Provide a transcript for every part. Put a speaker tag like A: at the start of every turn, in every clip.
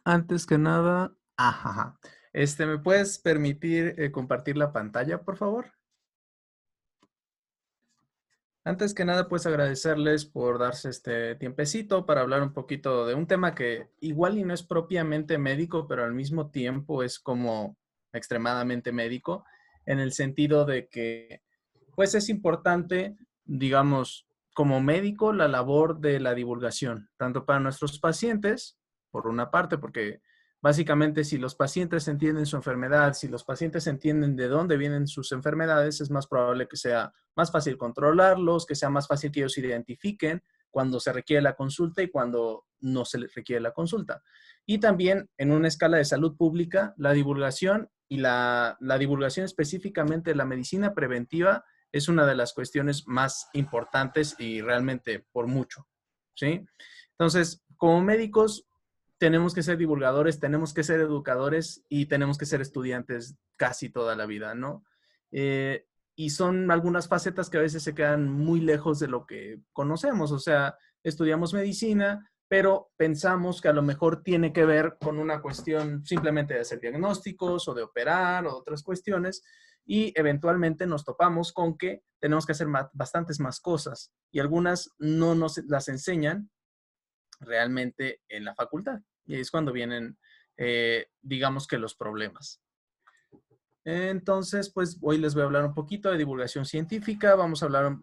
A: Antes que nada, ajá. ¿Me puedes permitir compartir la pantalla, por favor? Antes que nada, pues agradecerles por darse este tiempecito para hablar un poquito de un tema que igual y no es propiamente médico, pero al mismo tiempo es como extremadamente médico, en el sentido de que, pues es importante, digamos, como médico, la labor de la divulgación, tanto para nuestros pacientes, por una parte, porque básicamente si los pacientes entienden su enfermedad, si los pacientes entienden de dónde vienen sus enfermedades, es más probable que sea más fácil controlarlos, que sea más fácil que ellos identifiquen cuando se requiere la consulta y cuando no se les requiere la consulta. Y también en una escala de salud pública, la divulgación y la divulgación específicamente de la medicina preventiva es una de las cuestiones más importantes y realmente por mucho, ¿sí? Entonces, como médicos, tenemos que ser divulgadores, tenemos que ser educadores y tenemos que ser estudiantes casi toda la vida, ¿no? Y son algunas facetas que a veces se quedan muy lejos de lo que conocemos. O sea, estudiamos medicina, pero pensamos que a lo mejor tiene que ver con una cuestión simplemente de hacer diagnósticos o de operar o otras cuestiones. Y eventualmente nos topamos con que tenemos que hacer bastantes más cosas y algunas no nos las enseñan realmente en la facultad. Y ahí es cuando vienen, digamos que los problemas. Entonces, pues hoy les voy a hablar un poquito de divulgación científica. Vamos a hablar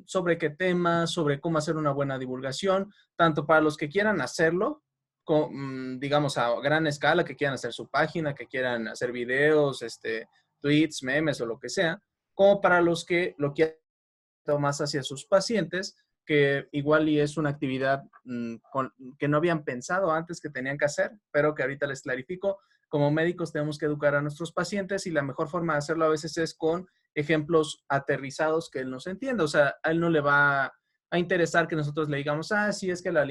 A: sobre qué temas, sobre cómo hacer una buena divulgación, tanto para los que quieran hacerlo, digamos a gran escala, que quieran hacer su página, que quieran hacer videos, tweets, memes o lo que sea, como para los que lo quieran más hacia sus pacientes, que igual y es una actividad que no habían pensado antes que tenían que hacer, pero que ahorita les clarifico. Como médicos tenemos que educar a nuestros pacientes y la mejor forma de hacerlo a veces es con ejemplos aterrizados que él nos entienda. O sea, a él no le va a interesar que nosotros le digamos, sí, es que los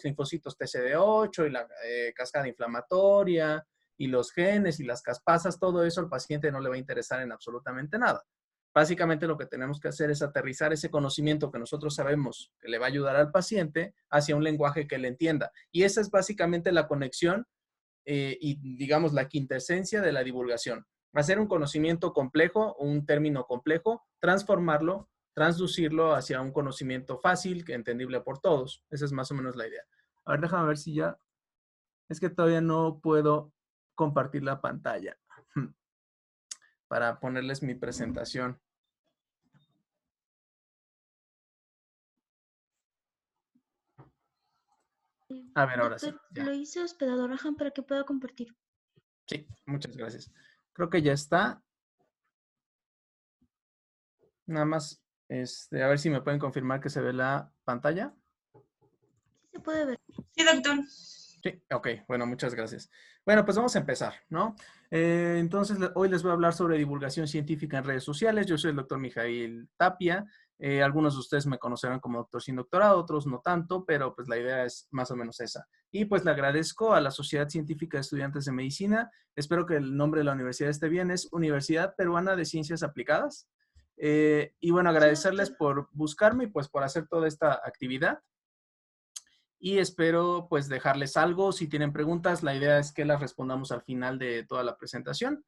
A: linfocitos TCD8 y la cascada inflamatoria y los genes y las caspasas, todo eso al paciente no le va a interesar en absolutamente nada. Básicamente lo que tenemos que hacer es aterrizar ese conocimiento que nosotros sabemos que le va a ayudar al paciente hacia un lenguaje que él entienda. Y esa es básicamente la conexión y, digamos, la quintesencia de la divulgación. Hacer un conocimiento complejo, un término complejo, transformarlo, transducirlo hacia un conocimiento fácil, que entendible por todos. Esa es más o menos la idea. A ver, déjame ver si ya... Es que todavía no puedo compartir la pantalla para ponerles mi presentación. A ver, ahora sí,
B: Doctor,
A: ya.
B: lo hice hospedador Rajan para que pueda compartir.
A: Sí, muchas gracias. Creo que ya está. Nada más, a ver si me pueden confirmar que se ve la pantalla.
B: Sí se puede ver.
C: Sí, doctor.
A: Sí, ok, bueno, muchas gracias. Bueno, pues vamos a empezar, ¿no? Entonces, hoy les voy a hablar sobre divulgación científica en redes sociales. Yo soy el doctor Mijail Tapia. Algunos de ustedes me conocerán como doctor sin doctorado, otros no tanto, pero pues la idea es más o menos esa. Y pues le agradezco a la Sociedad Científica de Estudiantes de Medicina. Espero que el nombre de la universidad esté bien. Es Universidad Peruana de Ciencias Aplicadas. Y bueno,
B: Sí,
A: agradecerles
B: doctor.
A: por buscarme y pues por hacer toda esta actividad. Y espero pues dejarles algo. Si tienen preguntas, la idea es que las respondamos al final de toda la presentación,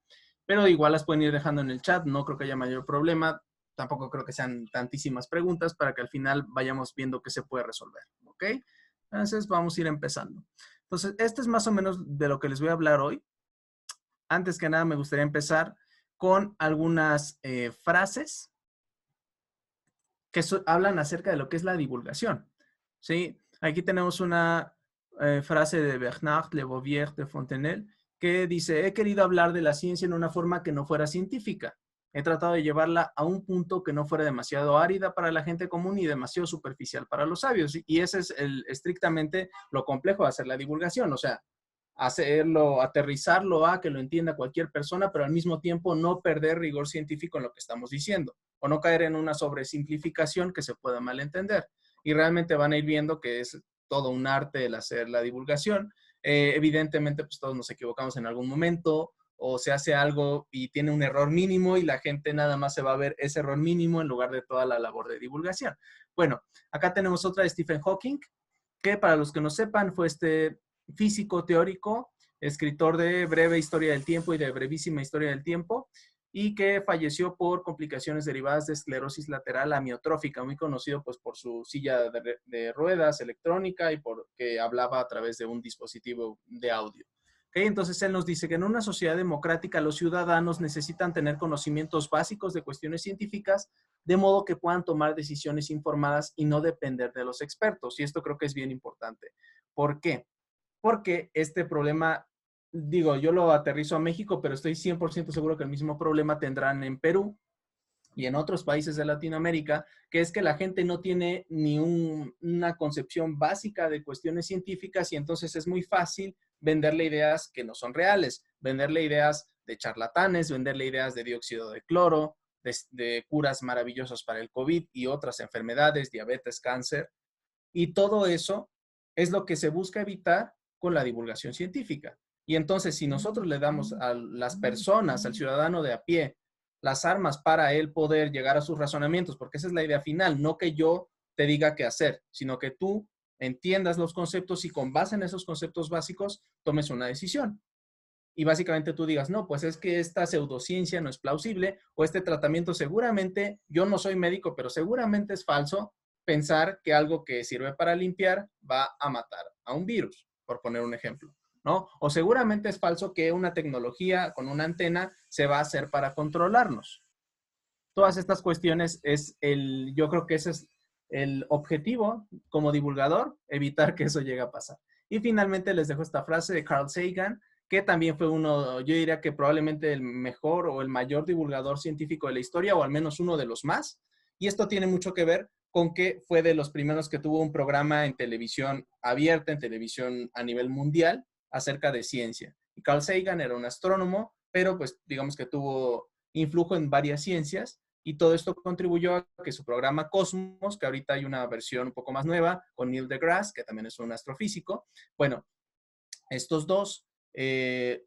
A: pero igual las pueden ir dejando en el chat, no creo que haya mayor problema, tampoco creo que sean tantísimas preguntas para que al final vayamos viendo qué se puede resolver, ¿ok? Entonces vamos a ir empezando. Entonces, este es más o menos de lo que les voy a hablar hoy. Antes que nada, me gustaría empezar con algunas frases que hablan acerca de lo que es la divulgación, ¿sí? Aquí tenemos una frase de Bernard Lebovier de Fontenelle que dice, he querido hablar de la ciencia en una forma que no fuera científica. He tratado de llevarla a un punto que no fuera demasiado árida para la gente común y demasiado superficial para los sabios. Y ese es estrictamente lo complejo de hacer la divulgación. O sea, hacerlo, aterrizarlo a que lo entienda cualquier persona, pero al mismo tiempo no perder rigor científico en lo que estamos diciendo o no caer en una sobresimplificación que se pueda malentender. Y realmente van a ir viendo que es todo un arte el hacer la divulgación. Evidentemente, pues todos nos equivocamos en algún momento o se hace algo y tiene un error mínimo y la gente nada más se va a ver ese error mínimo en lugar de toda la labor de divulgación. Bueno, acá tenemos otra de Stephen Hawking, que para los que no sepan fue físico teórico, escritor de Breve Historia del Tiempo y de Brevísima Historia del Tiempo, y que falleció por complicaciones derivadas de esclerosis lateral amiotrófica, muy conocido pues por su silla de ruedas electrónica y porque hablaba a través de un dispositivo de audio. ¿Okay? Entonces él nos dice que en una sociedad democrática los ciudadanos necesitan tener conocimientos básicos de cuestiones científicas de modo que puedan tomar decisiones informadas y no depender de los expertos. Y esto creo que es bien importante. ¿Por qué? Porque este problema, digo, yo lo aterrizo a México, pero estoy 100% seguro que el mismo problema tendrán en Perú y en otros países de Latinoamérica, que es que la gente no tiene ni una concepción básica de cuestiones científicas y entonces es muy fácil venderle ideas que no son reales, venderle ideas de charlatanes, venderle ideas de dióxido de cloro, de curas maravillosas para el COVID y otras enfermedades, diabetes, cáncer, y todo eso es lo que se busca evitar con la divulgación científica. Y entonces, si nosotros le damos a las personas, al ciudadano de a pie, las armas para él poder llegar a sus razonamientos, porque esa es la idea final, no que yo te diga qué hacer, sino que tú entiendas los conceptos y con base en esos conceptos básicos tomes una decisión. Y básicamente tú digas, no, pues es que esta pseudociencia no es plausible o este tratamiento seguramente, yo no soy médico, pero seguramente es falso pensar que algo que sirve para limpiar va a matar a un virus, por poner un ejemplo, ¿no? O seguramente es falso que una tecnología con una antena se va a hacer para controlarnos. Todas estas cuestiones yo creo que ese es el objetivo como divulgador, evitar que eso llegue a pasar. Y finalmente les dejo esta frase de Carl Sagan, que también fue uno, yo diría que probablemente el mejor o el mayor divulgador científico de la historia, o al menos uno de los más. Y esto tiene mucho que ver con que fue de los primeros que tuvo un programa en televisión abierta, en televisión a nivel mundial, acerca de ciencia. Y Carl Sagan era un astrónomo, pero pues digamos que tuvo influjo en varias ciencias y todo esto contribuyó a que su programa Cosmos, que ahorita hay una versión un poco más nueva con Neil deGrasse, que también es un astrofísico, bueno, estos dos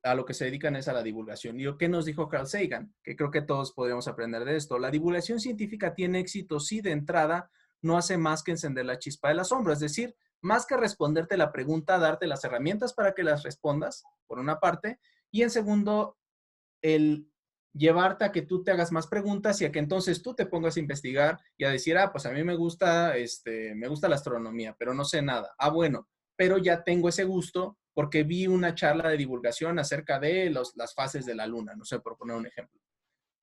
A: a lo que se dedican es a la divulgación. ¿Y qué nos dijo Carl Sagan? Que creo que todos podríamos aprender de esto. La divulgación científica tiene éxito si de entrada no hace más que encender la chispa del asombro, es decir, más que responderte la pregunta, darte las herramientas para que las respondas, por una parte, y en segundo, el llevarte a que tú te hagas más preguntas y a que entonces tú te pongas a investigar y a decir, pues a mí me gusta la astronomía, pero no sé nada. Bueno, pero ya tengo ese gusto porque vi una charla de divulgación acerca de las fases de la luna, no sé, por poner un ejemplo.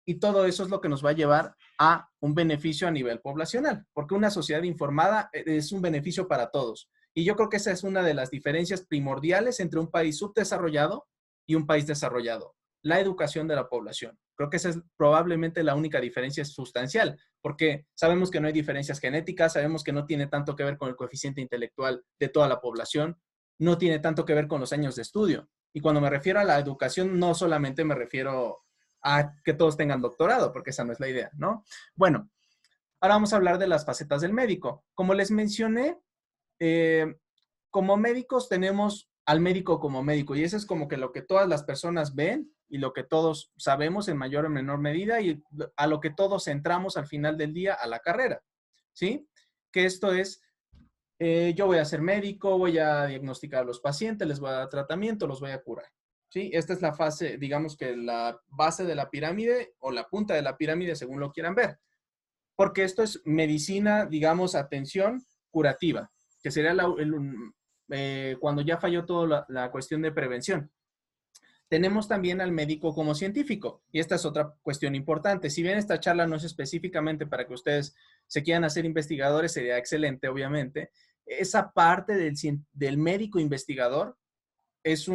A: Y todo eso es lo que nos va a llevar a un beneficio a nivel poblacional, porque una sociedad informada es un beneficio para todos. Y yo creo que esa es una de las diferencias primordiales entre un país subdesarrollado y un país desarrollado, la educación de la población. Creo que esa es probablemente la única diferencia sustancial, porque sabemos que no hay diferencias genéticas, sabemos que no tiene tanto que ver con el coeficiente intelectual de toda la población, no tiene tanto que ver con los años de estudio. Y cuando me refiero a la educación, no solamente me refiero a que todos tengan doctorado, porque esa no es la idea, ¿no? Bueno, ahora vamos a hablar de las facetas del médico. Como les mencioné, como médicos tenemos al médico como médico y eso es como que lo que todas las personas ven y lo que todos sabemos en mayor o menor medida y a lo que todos entramos al final del día a la carrera, ¿sí? Que esto es, yo voy a ser médico, voy a diagnosticar a los pacientes, les voy a dar tratamiento, los voy a curar. ¿Sí? Esta es la fase, digamos que la base de la pirámide o la punta de la pirámide según lo quieran ver. Porque esto es medicina, digamos, atención curativa, que sería cuando ya falló toda la cuestión de prevención. Tenemos también al médico como científico, y esta es otra cuestión importante. Si bien esta charla no es específicamente para que ustedes se quieran hacer investigadores, sería excelente, obviamente. Esa parte del médico investigador es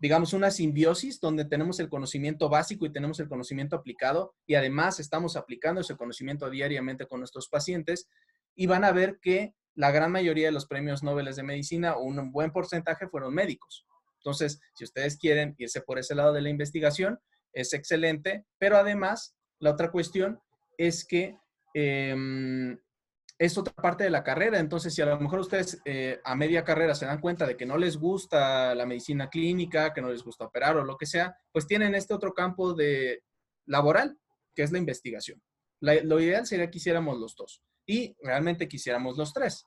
A: digamos, una simbiosis donde tenemos el conocimiento básico y tenemos el conocimiento aplicado y además estamos aplicando ese conocimiento diariamente con nuestros pacientes y van a ver que la gran mayoría de los premios Nobel de medicina o un buen porcentaje fueron médicos. Entonces, si ustedes quieren irse por ese lado de la investigación, es excelente, pero además, la otra cuestión es que es otra parte de la carrera. Entonces, si a lo mejor ustedes a media carrera se dan cuenta de que no les gusta la medicina clínica, que no les gusta operar o lo que sea, pues tienen este otro campo de laboral, que es la investigación. Lo ideal sería que hiciéramos los dos y realmente quisiéramos los tres.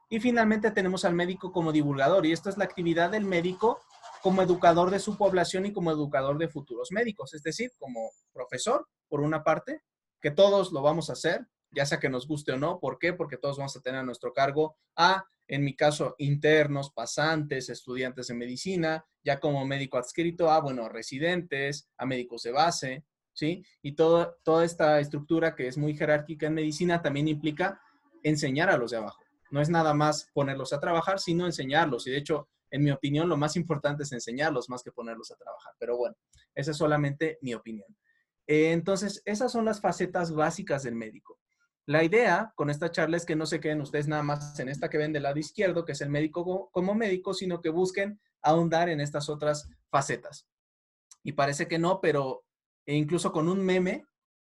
A: Y finalmente tenemos al médico como divulgador, y esta es la actividad del médico como educador de su población y como educador de futuros médicos, es decir, como profesor, por una parte, que todos lo vamos a hacer, ya sea que nos guste o no. ¿Por qué? Porque todos vamos a tener a nuestro cargo en mi caso, internos, pasantes, estudiantes de medicina, ya como médico adscrito bueno, residentes, a médicos de base, ¿sí? Y toda esta estructura que es muy jerárquica en medicina también implica enseñar a los de abajo. No es nada más ponerlos a trabajar, sino enseñarlos. Y de hecho, en mi opinión, lo más importante es enseñarlos más que ponerlos a trabajar. Pero bueno, esa es solamente mi opinión. Entonces, esas son las facetas básicas del médico. La idea con esta charla es que no se queden ustedes nada más en esta que ven del lado izquierdo, que es el médico como médico, sino que busquen ahondar en estas otras facetas. Y parece que no, pero incluso con un meme,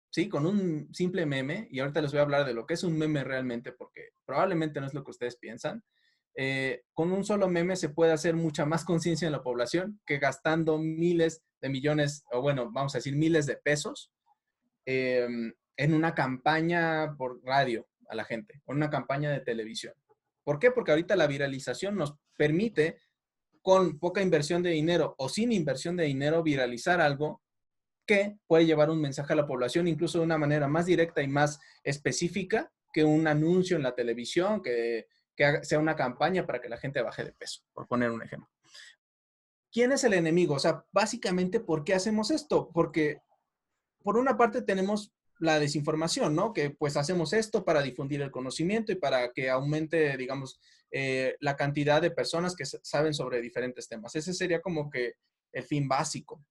A: ¿sí? Con un simple meme, y ahorita les voy a hablar de lo que es un meme realmente, porque probablemente no es lo que ustedes piensan. Con un solo meme se puede hacer mucha más conciencia en la población que gastando miles de millones, o bueno, vamos a decir miles de pesos, en una campaña por radio a la gente, o en una campaña de televisión. ¿Por qué? Porque ahorita la viralización nos permite, con poca inversión de dinero o sin inversión de dinero, viralizar algo que puede llevar un mensaje a la población, incluso de una manera más directa y más específica que un anuncio en la televisión, que sea una campaña para que la gente baje de peso, por poner un ejemplo. ¿Quién es el enemigo? O sea, básicamente, ¿por qué hacemos esto? Porque por una parte tenemos la desinformación, ¿no? Que pues hacemos esto para difundir el conocimiento y para que aumente, digamos, la cantidad de personas que saben sobre diferentes temas. Ese sería como que el fin básico,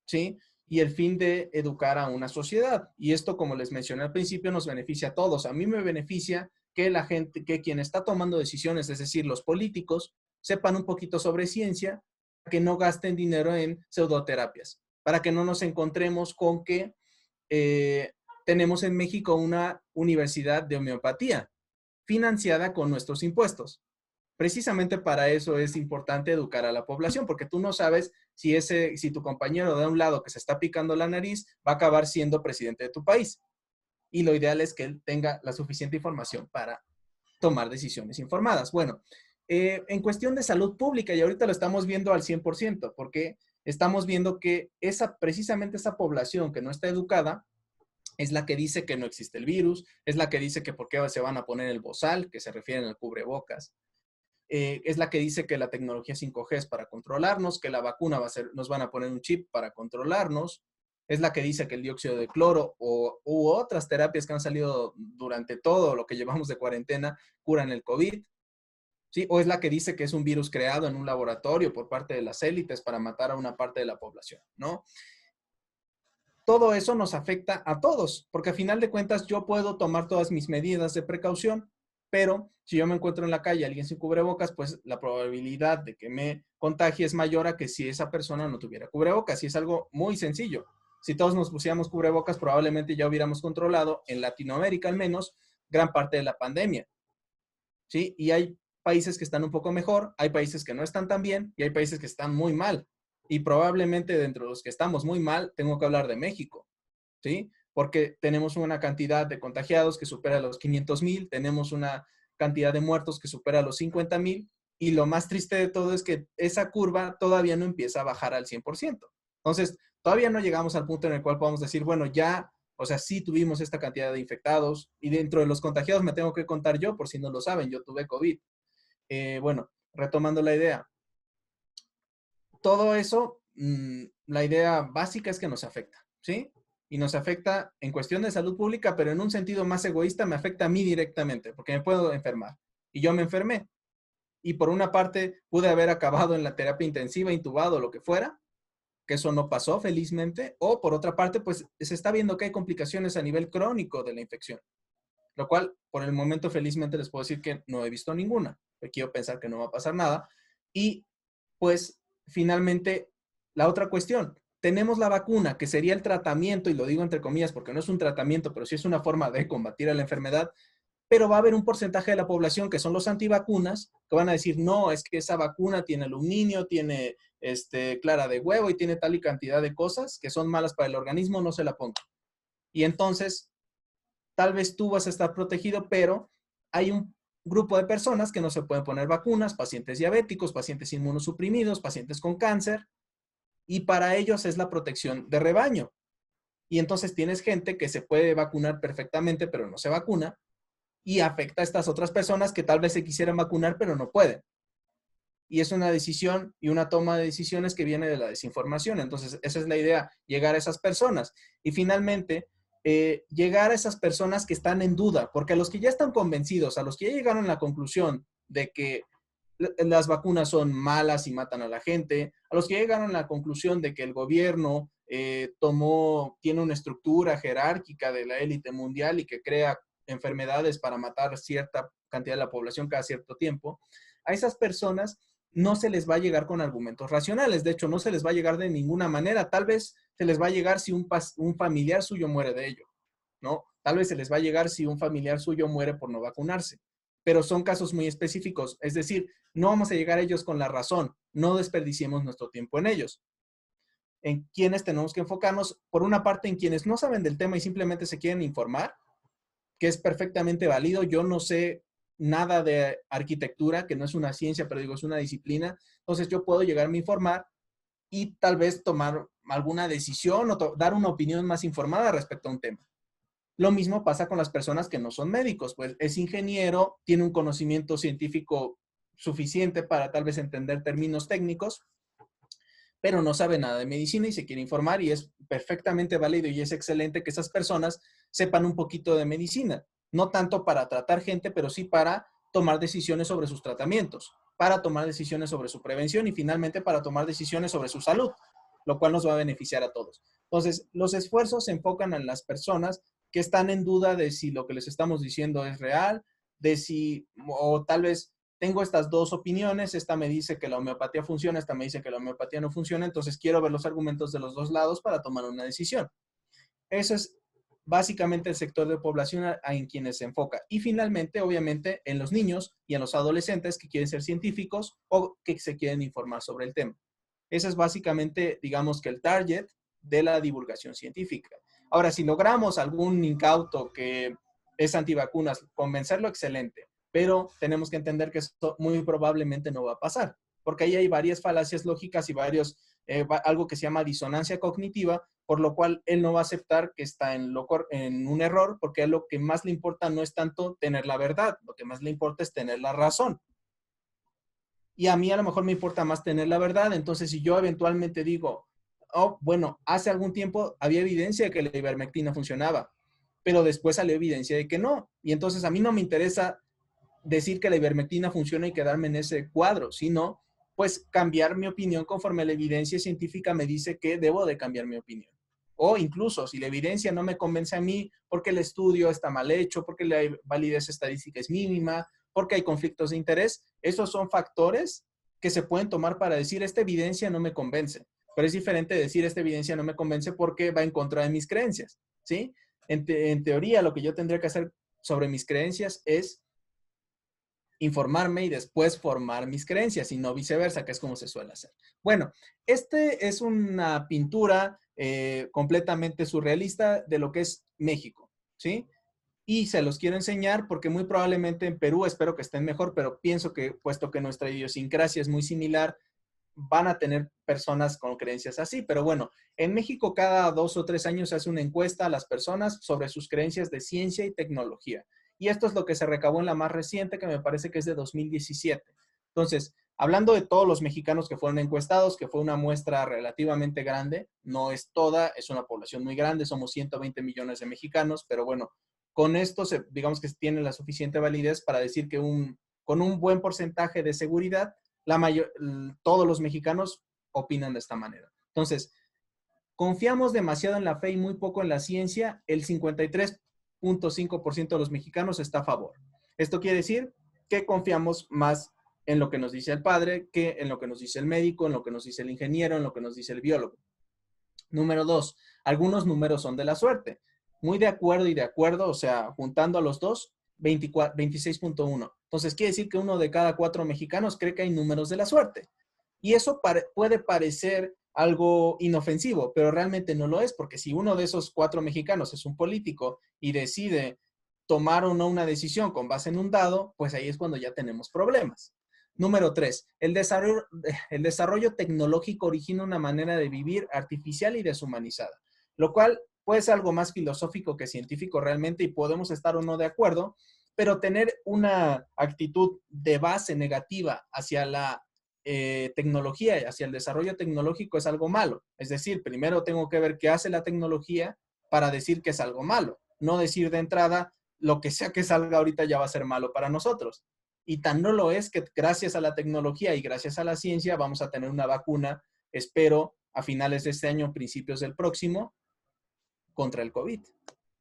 A: ¿sí? Y el fin de educar a una sociedad. Y esto, como les mencioné al principio, nos beneficia a todos. A mí me beneficia que la gente, que quien está tomando decisiones, es decir, los políticos, sepan un poquito sobre ciencia, que no gasten dinero en pseudoterapias, para que no nos encontremos con que tenemos en México una universidad de homeopatía financiada con nuestros impuestos. Precisamente para eso es importante educar a la población, porque tú no sabes si tu compañero de un lado que se está picando la nariz va a acabar siendo presidente de tu país. Y lo ideal es que él tenga la suficiente información para tomar decisiones informadas. Bueno, en cuestión de salud pública, y ahorita lo estamos viendo al 100%, porque estamos viendo que precisamente esa población que no está educada es la que dice que no existe el virus, es la que dice que por qué se van a poner el bozal, que se refieren al cubrebocas, es la que dice que la tecnología 5G es para controlarnos, que la vacuna nos van a poner un chip para controlarnos, es la que dice que el dióxido de cloro u otras terapias que han salido durante todo lo que llevamos de cuarentena curan el COVID, ¿sí? O es la que dice que es un virus creado en un laboratorio por parte de las élites para matar a una parte de la población, ¿no? Todo eso nos afecta a todos, porque a final de cuentas yo puedo tomar todas mis medidas de precaución, pero si yo me encuentro en la calle alguien sin cubrebocas, pues la probabilidad de que me contagie es mayor a que si esa persona no tuviera cubrebocas. Y es algo muy sencillo. Si todos nos pusiéramos cubrebocas, probablemente ya hubiéramos controlado, en Latinoamérica al menos, gran parte de la pandemia, ¿sí? Y hay países que están un poco mejor, hay países que no están tan bien y hay países que están muy mal. Y probablemente dentro de los que estamos muy mal, tengo que hablar de México, ¿sí? Porque tenemos una cantidad de contagiados que supera los 500,000, tenemos una cantidad de muertos que supera los 50,000, y lo más triste de todo es que esa curva todavía no empieza a bajar al 100%. Entonces, todavía no llegamos al punto en el cual podamos decir, bueno, ya, o sea, sí tuvimos esta cantidad de infectados, y dentro de los contagiados me tengo que contar yo, por si no lo saben, yo tuve COVID. Bueno, retomando la idea, todo eso, la idea básica es que nos afecta, ¿sí? Y nos afecta en cuestión de salud pública, pero en un sentido más egoísta me afecta a mí directamente, porque me puedo enfermar. Y yo me enfermé. Y por una parte pude haber acabado en la terapia intensiva, intubado, lo que fuera, que eso no pasó felizmente. O por otra parte, pues se está viendo que hay complicaciones a nivel crónico de la infección. Lo cual, por el momento, felizmente les puedo decir que no he visto ninguna. Quiero pensar que no va a pasar nada. Y pues finalmente, la otra cuestión, tenemos la vacuna, que sería el tratamiento, y lo digo entre comillas porque no es un tratamiento, pero sí es una forma de combatir a la enfermedad, pero va a haber un porcentaje de la población que son los antivacunas, que van a decir, no, es que esa vacuna tiene aluminio, tiene clara de huevo y tiene tal y cantidad de cosas que son malas para el organismo, no se la ponga. Y entonces, tal vez tú vas a estar protegido, pero hay grupo de personas que no se pueden poner vacunas, pacientes diabéticos, pacientes inmunosuprimidos, pacientes con cáncer, y para ellos es la protección de rebaño. Y entonces tienes gente que se puede vacunar perfectamente, pero no se vacuna, y afecta a estas otras personas que tal vez se quisieran vacunar, pero no pueden. Y es una decisión y una toma de decisiones que viene de la desinformación. Entonces, esa es la idea, llegar a esas personas. Y finalmente, llegar a esas personas que están en duda, porque a los que ya están convencidos, a los que ya llegaron a la conclusión de que las vacunas son malas y matan a la gente, a los que llegaron a la conclusión de que el gobierno tiene una estructura jerárquica de la élite mundial y que crea enfermedades para matar cierta cantidad de la población cada cierto tiempo, a esas personas no se les va a llegar con argumentos racionales. De hecho, no se les va a llegar de ninguna manera. Tal vez se les va a llegar si un familiar suyo muere de ello, ¿no? Tal vez se les va a llegar si un familiar suyo muere por no vacunarse. Pero son casos muy específicos. Es decir, no vamos a llegar a ellos con la razón. No desperdiciemos nuestro tiempo en ellos. En quienes tenemos que enfocarnos, por una parte, en quienes no saben del tema y simplemente se quieren informar, que es perfectamente válido. Yo no sé nada de arquitectura, que no es una ciencia, pero digo, es una disciplina. Entonces yo puedo llegarme a informar y tal vez tomar alguna decisión o dar una opinión más informada respecto a un tema. Lo mismo pasa con las personas que no son médicos, pues es ingeniero, tiene un conocimiento científico suficiente para tal vez entender términos técnicos, pero no sabe nada de medicina y se quiere informar, y es perfectamente válido y es excelente que esas personas sepan un poquito de medicina, no tanto para tratar gente, pero sí para tomar decisiones sobre sus tratamientos, para tomar decisiones sobre su prevención y finalmente para tomar decisiones sobre su salud, lo cual nos va a beneficiar a todos. Entonces, los esfuerzos se enfocan en las personas que están en duda de si lo que les estamos diciendo es real, de si, o tal vez tengo estas dos opiniones, esta me dice que la homeopatía funciona, esta me dice que la homeopatía no funciona, entonces quiero ver los argumentos de los dos lados para tomar una decisión. Eso es básicamente el sector de población en quienes se enfoca. Y finalmente, obviamente, en los niños y en los adolescentes que quieren ser científicos o que se quieren informar sobre el tema. Ese es básicamente, digamos que el target de la divulgación científica. Ahora, si logramos algún incauto que es antivacunas, convencerlo, excelente, pero tenemos que entender que esto muy probablemente no va a pasar, porque ahí hay varias falacias lógicas y algo que se llama disonancia cognitiva, por lo cual él no va a aceptar que está en un error, porque a lo que más le importa no es tanto tener la verdad, lo que más le importa es tener la razón. Y a mí a lo mejor me importa más tener la verdad. Entonces, si yo eventualmente digo, oh, bueno, hace algún tiempo había evidencia de que la ivermectina funcionaba, pero después salió evidencia de que no. Y entonces a mí no me interesa decir que la ivermectina funciona y quedarme en ese cuadro, sino pues cambiar mi opinión conforme la evidencia científica me dice que debo de cambiar mi opinión. O incluso si la evidencia no me convence a mí porque el estudio está mal hecho, porque la validez estadística es mínima, porque hay conflictos de interés, esos son factores que se pueden tomar para decir esta evidencia no me convence. Pero es diferente decir esta evidencia no me convence porque va en contra de mis creencias, ¿sí? En teoría, lo que yo tendría que hacer sobre mis creencias es informarme y después formar mis creencias y no viceversa, que es como se suele hacer. Bueno, este es una pintura completamente surrealista de lo que es México, ¿sí? Y se los quiero enseñar porque muy probablemente en Perú, espero que estén mejor, pero pienso que puesto que nuestra idiosincrasia es muy similar, van a tener personas con creencias así. Pero bueno, en México cada 2 o 3 años se hace una encuesta a las personas sobre sus creencias de ciencia y tecnología. Y esto es lo que se recabó en la más reciente, que me parece que es de 2017. Entonces, hablando de todos los mexicanos que fueron encuestados, que fue una muestra relativamente grande, no es toda, es una población muy grande, somos 120 millones de mexicanos, pero bueno, con esto digamos que tiene la suficiente validez para decir que con un buen porcentaje de seguridad, todos los mexicanos opinan de esta manera. Entonces, confiamos demasiado en la fe y muy poco en la ciencia. El 53.5% de los mexicanos está a favor. Esto quiere decir que confiamos más en lo que nos dice el padre que en lo que nos dice el médico, en lo que nos dice el ingeniero, en lo que nos dice el biólogo. Número 2, algunos números son de la suerte. Muy de acuerdo, o sea, juntando a los dos, 26.1. Entonces, quiere decir que 1 de cada 4 mexicanos cree que hay números de la suerte. Y eso puede parecer algo inofensivo, pero realmente no lo es, porque si uno de esos 4 mexicanos es un político y decide tomar o no una decisión con base en un dado, pues ahí es cuando ya tenemos problemas. Número 3, el desarrollo tecnológico origina una manera de vivir artificial y deshumanizada, lo cual puede ser algo más filosófico que científico realmente y podemos estar o no de acuerdo, pero tener una actitud de base negativa hacia la tecnología y hacia el desarrollo tecnológico es algo malo. Es decir, primero tengo que ver qué hace la tecnología para decir que es algo malo, no decir de entrada lo que sea que salga ahorita ya va a ser malo para nosotros. Y tan no lo es que gracias a la tecnología y gracias a la ciencia vamos a tener una vacuna, espero, a finales de este año, principios del próximo, contra el COVID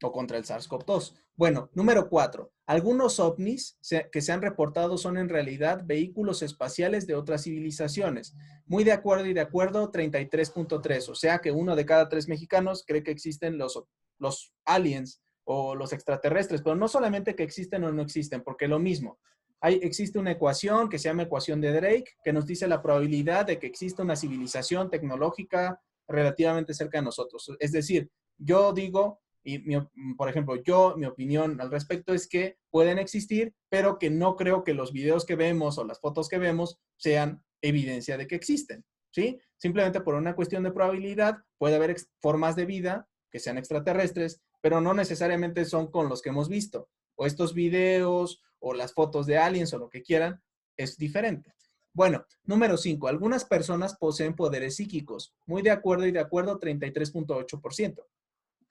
A: o contra el SARS-CoV-2. Bueno, número 4. Algunos ovnis que se han reportado son en realidad vehículos espaciales de otras civilizaciones. Muy de acuerdo y de acuerdo, 33.3. O sea que 1 de cada 3 mexicanos cree que existen los aliens o los extraterrestres, pero no solamente que existen o no existen, porque lo mismo. Existe una ecuación que se llama ecuación de Drake, que nos dice la probabilidad de que exista una civilización tecnológica relativamente cerca de nosotros. Es decir, yo digo, por ejemplo, mi opinión al respecto es que pueden existir, pero que no creo que los videos que vemos o las fotos que vemos sean evidencia de que existen, ¿sí? Simplemente por una cuestión de probabilidad puede haber formas de vida que sean extraterrestres, pero no necesariamente son con los que hemos visto. O estos videos o las fotos de aliens o lo que quieran, es diferente. Bueno, número 5. Algunas personas poseen poderes psíquicos. Muy de acuerdo y de acuerdo, 33.8%.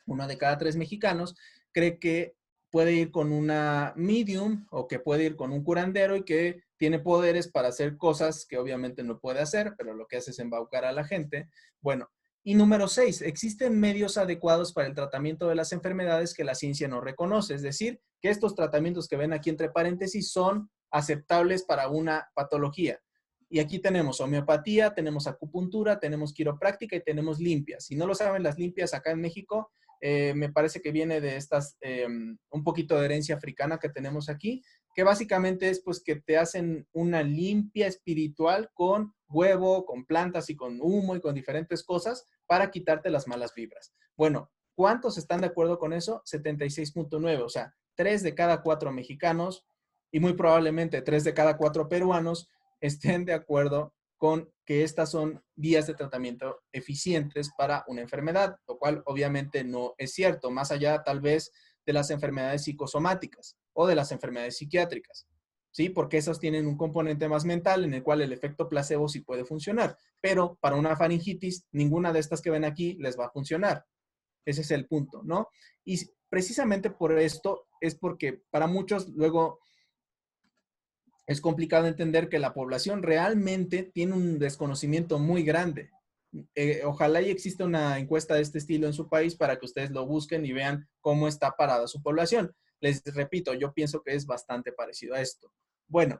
A: 1 de cada 3 mexicanos cree que puede ir con una medium o que puede ir con un curandero y que tiene poderes para hacer cosas que obviamente no puede hacer, pero lo que hace es embaucar a la gente. Bueno, y número 6, existen medios adecuados para el tratamiento de las enfermedades que la ciencia no reconoce. Es decir, que estos tratamientos que ven aquí entre paréntesis son aceptables para una patología. Y aquí tenemos homeopatía, tenemos acupuntura, tenemos quiropráctica y tenemos limpias. Si no lo saben, las limpias acá en México, me parece que viene de estas, un poquito de herencia africana que tenemos aquí, que básicamente es pues que te hacen una limpia espiritual con huevo, con plantas y con humo y con diferentes cosas para quitarte las malas vibras. Bueno, ¿cuántos están de acuerdo con eso? 76.9, o sea, 3 de cada 4 mexicanos y muy probablemente 3 de cada 4 peruanos estén de acuerdo con que estas son vías de tratamiento eficientes para una enfermedad, lo cual obviamente no es cierto, más allá tal vez de las enfermedades psicosomáticas o de las enfermedades psiquiátricas, ¿sí? Porque esas tienen un componente más mental en el cual el efecto placebo sí puede funcionar, pero para una faringitis, ninguna de estas que ven aquí les va a funcionar. Ese es el punto, ¿no? Y precisamente por esto es porque para muchos luego es complicado entender que la población realmente tiene un desconocimiento muy grande. Ojalá y exista una encuesta de este estilo en su país para que ustedes lo busquen y vean cómo está parada su población. Les repito, yo pienso que es bastante parecido a esto. Bueno,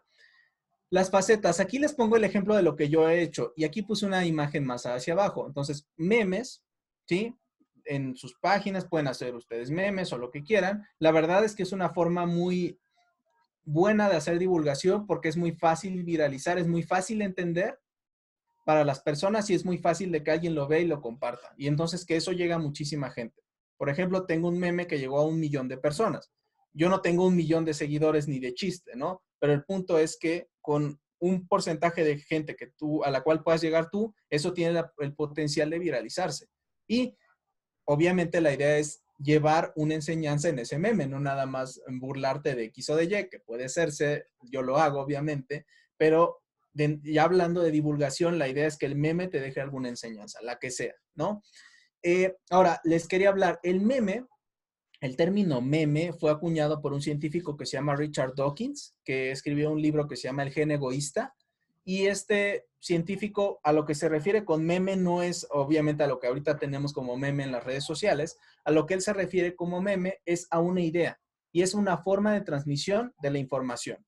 A: las facetas. Aquí les pongo el ejemplo de lo que yo he hecho y aquí puse una imagen más hacia abajo. Entonces, memes, ¿sí? En sus páginas pueden hacer ustedes memes o lo que quieran. La verdad es que es una forma muy buena de hacer divulgación porque es muy fácil viralizar, es muy fácil entender para las personas y es muy fácil de que alguien lo vea y lo comparta. Y entonces que eso llega a muchísima gente. Por ejemplo, tengo un meme que llegó a 1 millón de personas. Yo no tengo 1 millón de seguidores ni de chiste, ¿no? Pero el punto es que con un porcentaje de gente a la cual puedas llegar tú, eso tiene el potencial de viralizarse. Y obviamente la idea es llevar una enseñanza en ese meme, no nada más burlarte de X o de Y, que puede serse, yo lo hago obviamente, pero ya hablando de divulgación, la idea es que el meme te deje alguna enseñanza, la que sea, ¿no? Ahora, les quería hablar, el término meme fue acuñado por un científico que se llama Richard Dawkins, que escribió un libro que se llama El gen egoísta, y este científico a lo que se refiere con meme no es obviamente a lo que ahorita tenemos como meme en las redes sociales, a lo que él se refiere como meme es a una idea y es una forma de transmisión de la información.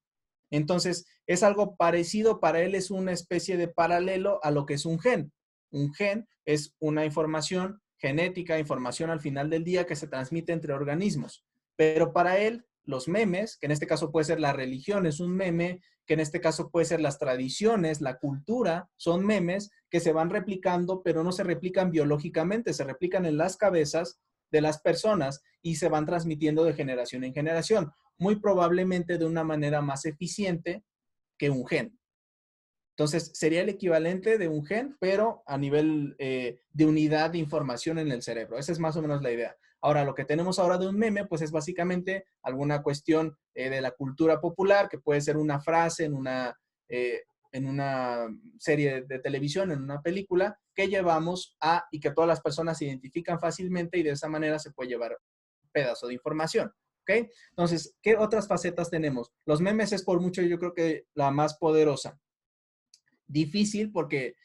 A: Entonces, es algo parecido, para él es una especie de paralelo a lo que es un gen. Un gen es una información genética, información al final del día que se transmite entre organismos. Pero para él, los memes, que en este caso puede ser la religión, es un meme, que en este caso puede ser las tradiciones, la cultura, son memes que se van replicando, pero no se replican biológicamente, se replican en las cabezas de las personas y se van transmitiendo de generación en generación, muy probablemente de una manera más eficiente que un gen. Entonces, sería el equivalente de un gen, pero a nivel de unidad de información en el cerebro. Esa es más o menos la idea. Ahora, lo que tenemos ahora de un meme, pues es básicamente alguna cuestión de la cultura popular, que puede ser una frase en una serie de televisión, en una película, que llevamos a y que todas las personas se identifican fácilmente y de esa manera se puede llevar pedazo de información. ¿Ok? Entonces, ¿qué otras facetas tenemos? Los memes es por mucho, yo creo que la más poderosa. Difícil porque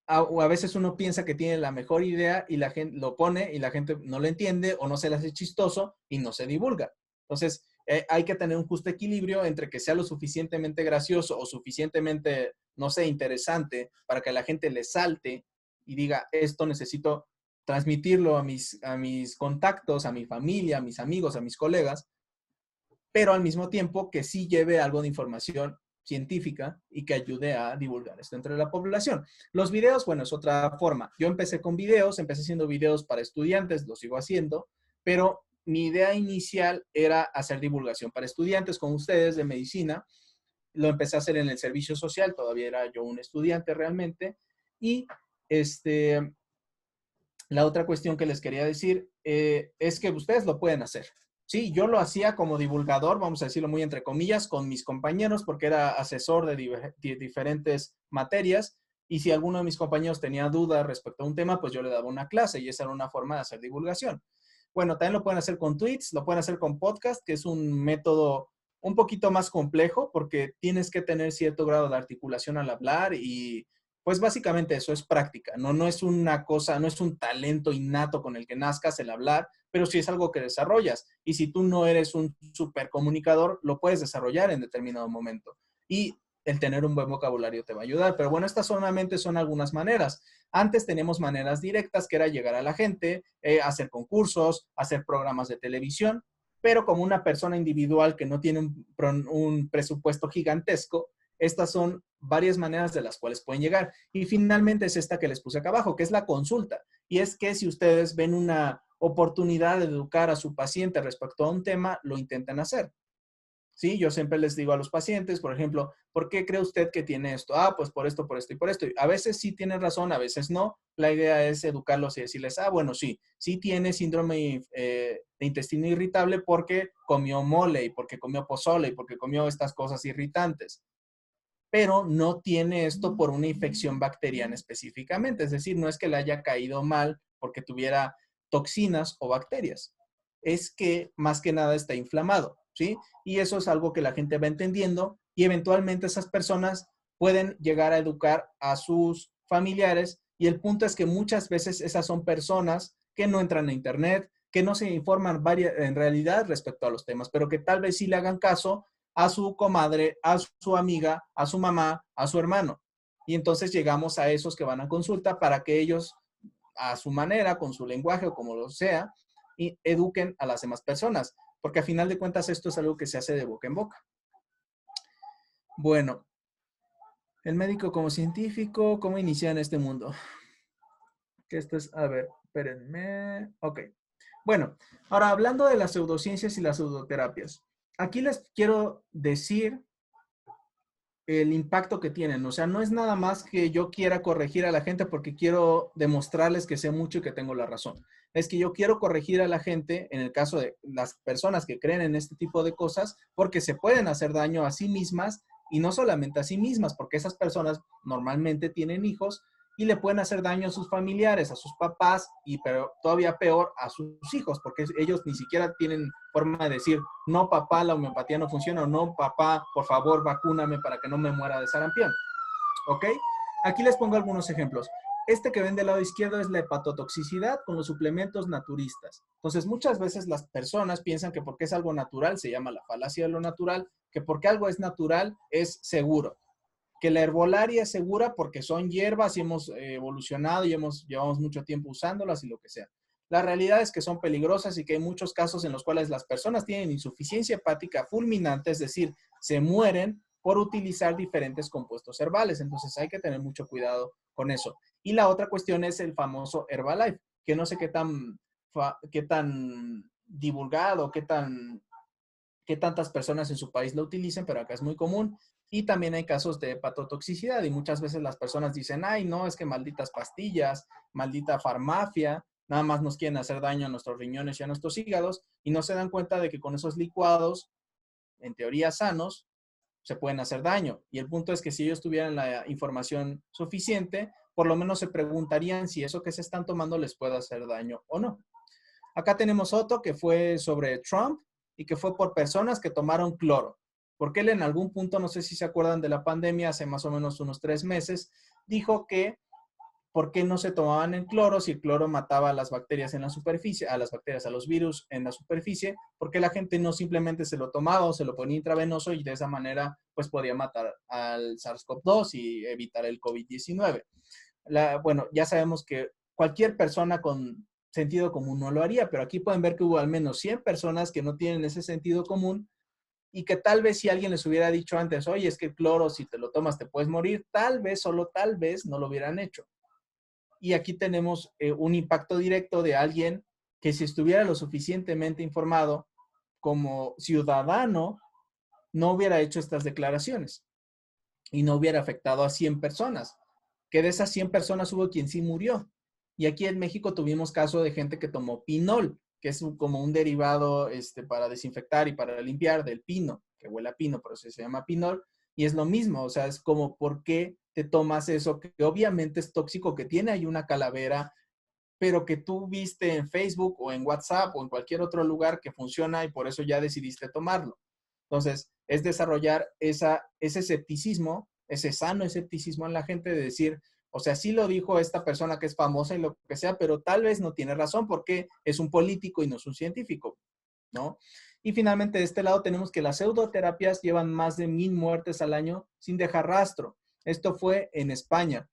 A: a veces uno piensa que tiene la mejor idea y la gente lo pone y la gente no lo entiende o no se le hace chistoso y no se divulga. Entonces, hay que tener un justo equilibrio entre que sea lo suficientemente gracioso o suficientemente, no sé, interesante para que la gente le salte y diga, esto necesito transmitirlo a mis contactos, a mi familia, a mis amigos, a mis colegas, pero al mismo tiempo que sí lleve algo de información científica y que ayude a divulgar esto entre la población. Los videos, bueno, es otra forma. Yo empecé con videos, empecé haciendo videos para estudiantes, lo sigo haciendo, pero mi idea inicial era hacer divulgación para estudiantes con ustedes de medicina. Lo empecé a hacer en el servicio social, todavía era yo un estudiante realmente. Y la otra cuestión que les quería decir es que ustedes lo pueden hacer. Sí, yo lo hacía como divulgador, vamos a decirlo muy entre comillas, con mis compañeros porque era asesor de diferentes materias y si alguno de mis compañeros tenía dudas respecto a un tema, pues yo le daba una clase y esa era una forma de hacer divulgación. Bueno, también lo pueden hacer con tweets, lo pueden hacer con podcast, que es un método un poquito más complejo porque tienes que tener cierto grado de articulación al hablar y pues básicamente eso es práctica, ¿no? No es una cosa, no es un talento innato con el que nazcas el hablar, pero sí es algo que desarrollas. Y si tú no eres un super comunicador, lo puedes desarrollar en determinado momento. Y el tener un buen vocabulario te va a ayudar. Pero bueno, estas solamente son algunas maneras. Antes teníamos maneras directas, que era llegar a la gente, hacer concursos, hacer programas de televisión, pero como una persona individual que no tiene un presupuesto gigantesco, estas son varias maneras de las cuales pueden llegar. Y finalmente es esta que les puse acá abajo, que es la consulta. Y es que si ustedes ven una oportunidad de educar a su paciente respecto a un tema, lo intentan hacer. Sí, yo siempre les digo a los pacientes, por ejemplo, ¿por qué cree usted que tiene esto? Ah, pues por esto y por esto. A veces sí tienen razón, a veces no. La idea es educarlos y decirles, ah, bueno, sí, sí tiene síndrome de intestino irritable porque comió mole y porque comió pozole y porque comió estas cosas irritantes, pero no tiene esto por una infección bacteriana específicamente. Es decir, no es que le haya caído mal porque tuviera toxinas o bacterias. Es que más que nada está inflamado, ¿sí? Y eso es algo que la gente va entendiendo y eventualmente esas personas pueden llegar a educar a sus familiares y el punto es que muchas veces esas son personas que no entran a internet, que no se informan en realidad respecto a los temas, pero que tal vez sí le hagan caso a su comadre, a su amiga, a su mamá, a su hermano. Y entonces llegamos a esos que van a consulta para que ellos, a su manera, con su lenguaje o como lo sea, y eduquen a las demás personas. Porque a final de cuentas esto es algo que se hace de boca en boca. Bueno, el médico como científico, ¿cómo inicia en este mundo? Que esto es, a ver, espérenme. Ok. Bueno, ahora hablando de las pseudociencias y las pseudoterapias. Aquí les quiero decir el impacto que tienen. O sea, no es nada más que yo quiera corregir a la gente porque quiero demostrarles que sé mucho y que tengo la razón. Es que yo quiero corregir a la gente, en el caso de las personas que creen en este tipo de cosas, porque se pueden hacer daño a sí mismas y no solamente a sí mismas, porque esas personas normalmente tienen hijos y le pueden hacer daño a sus familiares, a sus papás y pero todavía peor a sus hijos, porque ellos ni siquiera tienen forma de decir, no papá, la homeopatía no funciona, o no papá, por favor, vacúname para que no me muera de sarampión. ¿Ok? Aquí les pongo algunos ejemplos. Este que ven del lado izquierdo es la hepatotoxicidad con los suplementos naturistas. Entonces, muchas veces las personas piensan que porque es algo natural, se llama la falacia de lo natural, que porque algo es natural es seguro, que la herbolaria es segura porque son hierbas y hemos evolucionado y llevamos mucho tiempo usándolas y lo que sea. La realidad es que son peligrosas y que hay muchos casos en los cuales las personas tienen insuficiencia hepática fulminante, es decir, se mueren por utilizar diferentes compuestos herbales. Entonces hay que tener mucho cuidado con eso. Y la otra cuestión es el famoso Herbalife, que no sé qué tan qué tan divulgado, qué tantas personas en su país lo utilicen, pero acá es muy común. Y también hay casos de hepatotoxicidad y muchas veces las personas dicen, ay, no, es que malditas pastillas, maldita farmacia, nada más nos quieren hacer daño a nuestros riñones y a nuestros hígados y no se dan cuenta de que con esos licuados, en teoría sanos, se pueden hacer daño. Y el punto es que si ellos tuvieran la información suficiente, por lo menos se preguntarían si eso que se están tomando les puede hacer daño o no. Acá tenemos otro que fue sobre Trump y que fue por personas que tomaron cloro. Porque él en algún punto, no sé si se acuerdan de la pandemia, hace más o menos unos 3 meses, dijo que por qué no se tomaban el cloro si el cloro mataba a las bacterias en la superficie, a las bacterias, a los virus en la superficie, porque la gente no simplemente se lo tomaba o se lo ponía intravenoso y de esa manera pues podía matar al SARS-CoV-2 y evitar el COVID-19. Bueno, ya sabemos que cualquier persona con sentido común no lo haría, pero aquí pueden ver que hubo al menos 100 personas que no tienen ese sentido común y que tal vez si alguien les hubiera dicho antes, oye, es que el cloro si te lo tomas te puedes morir, tal vez, solo tal vez, no lo hubieran hecho. Y aquí tenemos un impacto directo de alguien que si estuviera lo suficientemente informado como ciudadano, no hubiera hecho estas declaraciones y no hubiera afectado a 100 personas, que de esas 100 personas hubo quien sí murió. Y aquí en México tuvimos caso de gente que tomó pinol, que es como un derivado para desinfectar y para limpiar del pino, que huele a pino, por eso se llama pinol, y es lo mismo, o sea, es como, ¿por qué te tomas eso que obviamente es tóxico, que tiene ahí una calavera, pero que tú viste en Facebook o en WhatsApp o en cualquier otro lugar que funciona y por eso ya decidiste tomarlo? Entonces, es desarrollar ese escepticismo, ese sano escepticismo en la gente de decir, o sea, sí lo dijo esta persona que es famosa y lo que sea, pero tal vez no tiene razón porque es un político y no es un científico, ¿no? Y finalmente, de este lado tenemos que las pseudoterapias llevan más de 1000 muertes al año sin dejar rastro. Esto fue en España.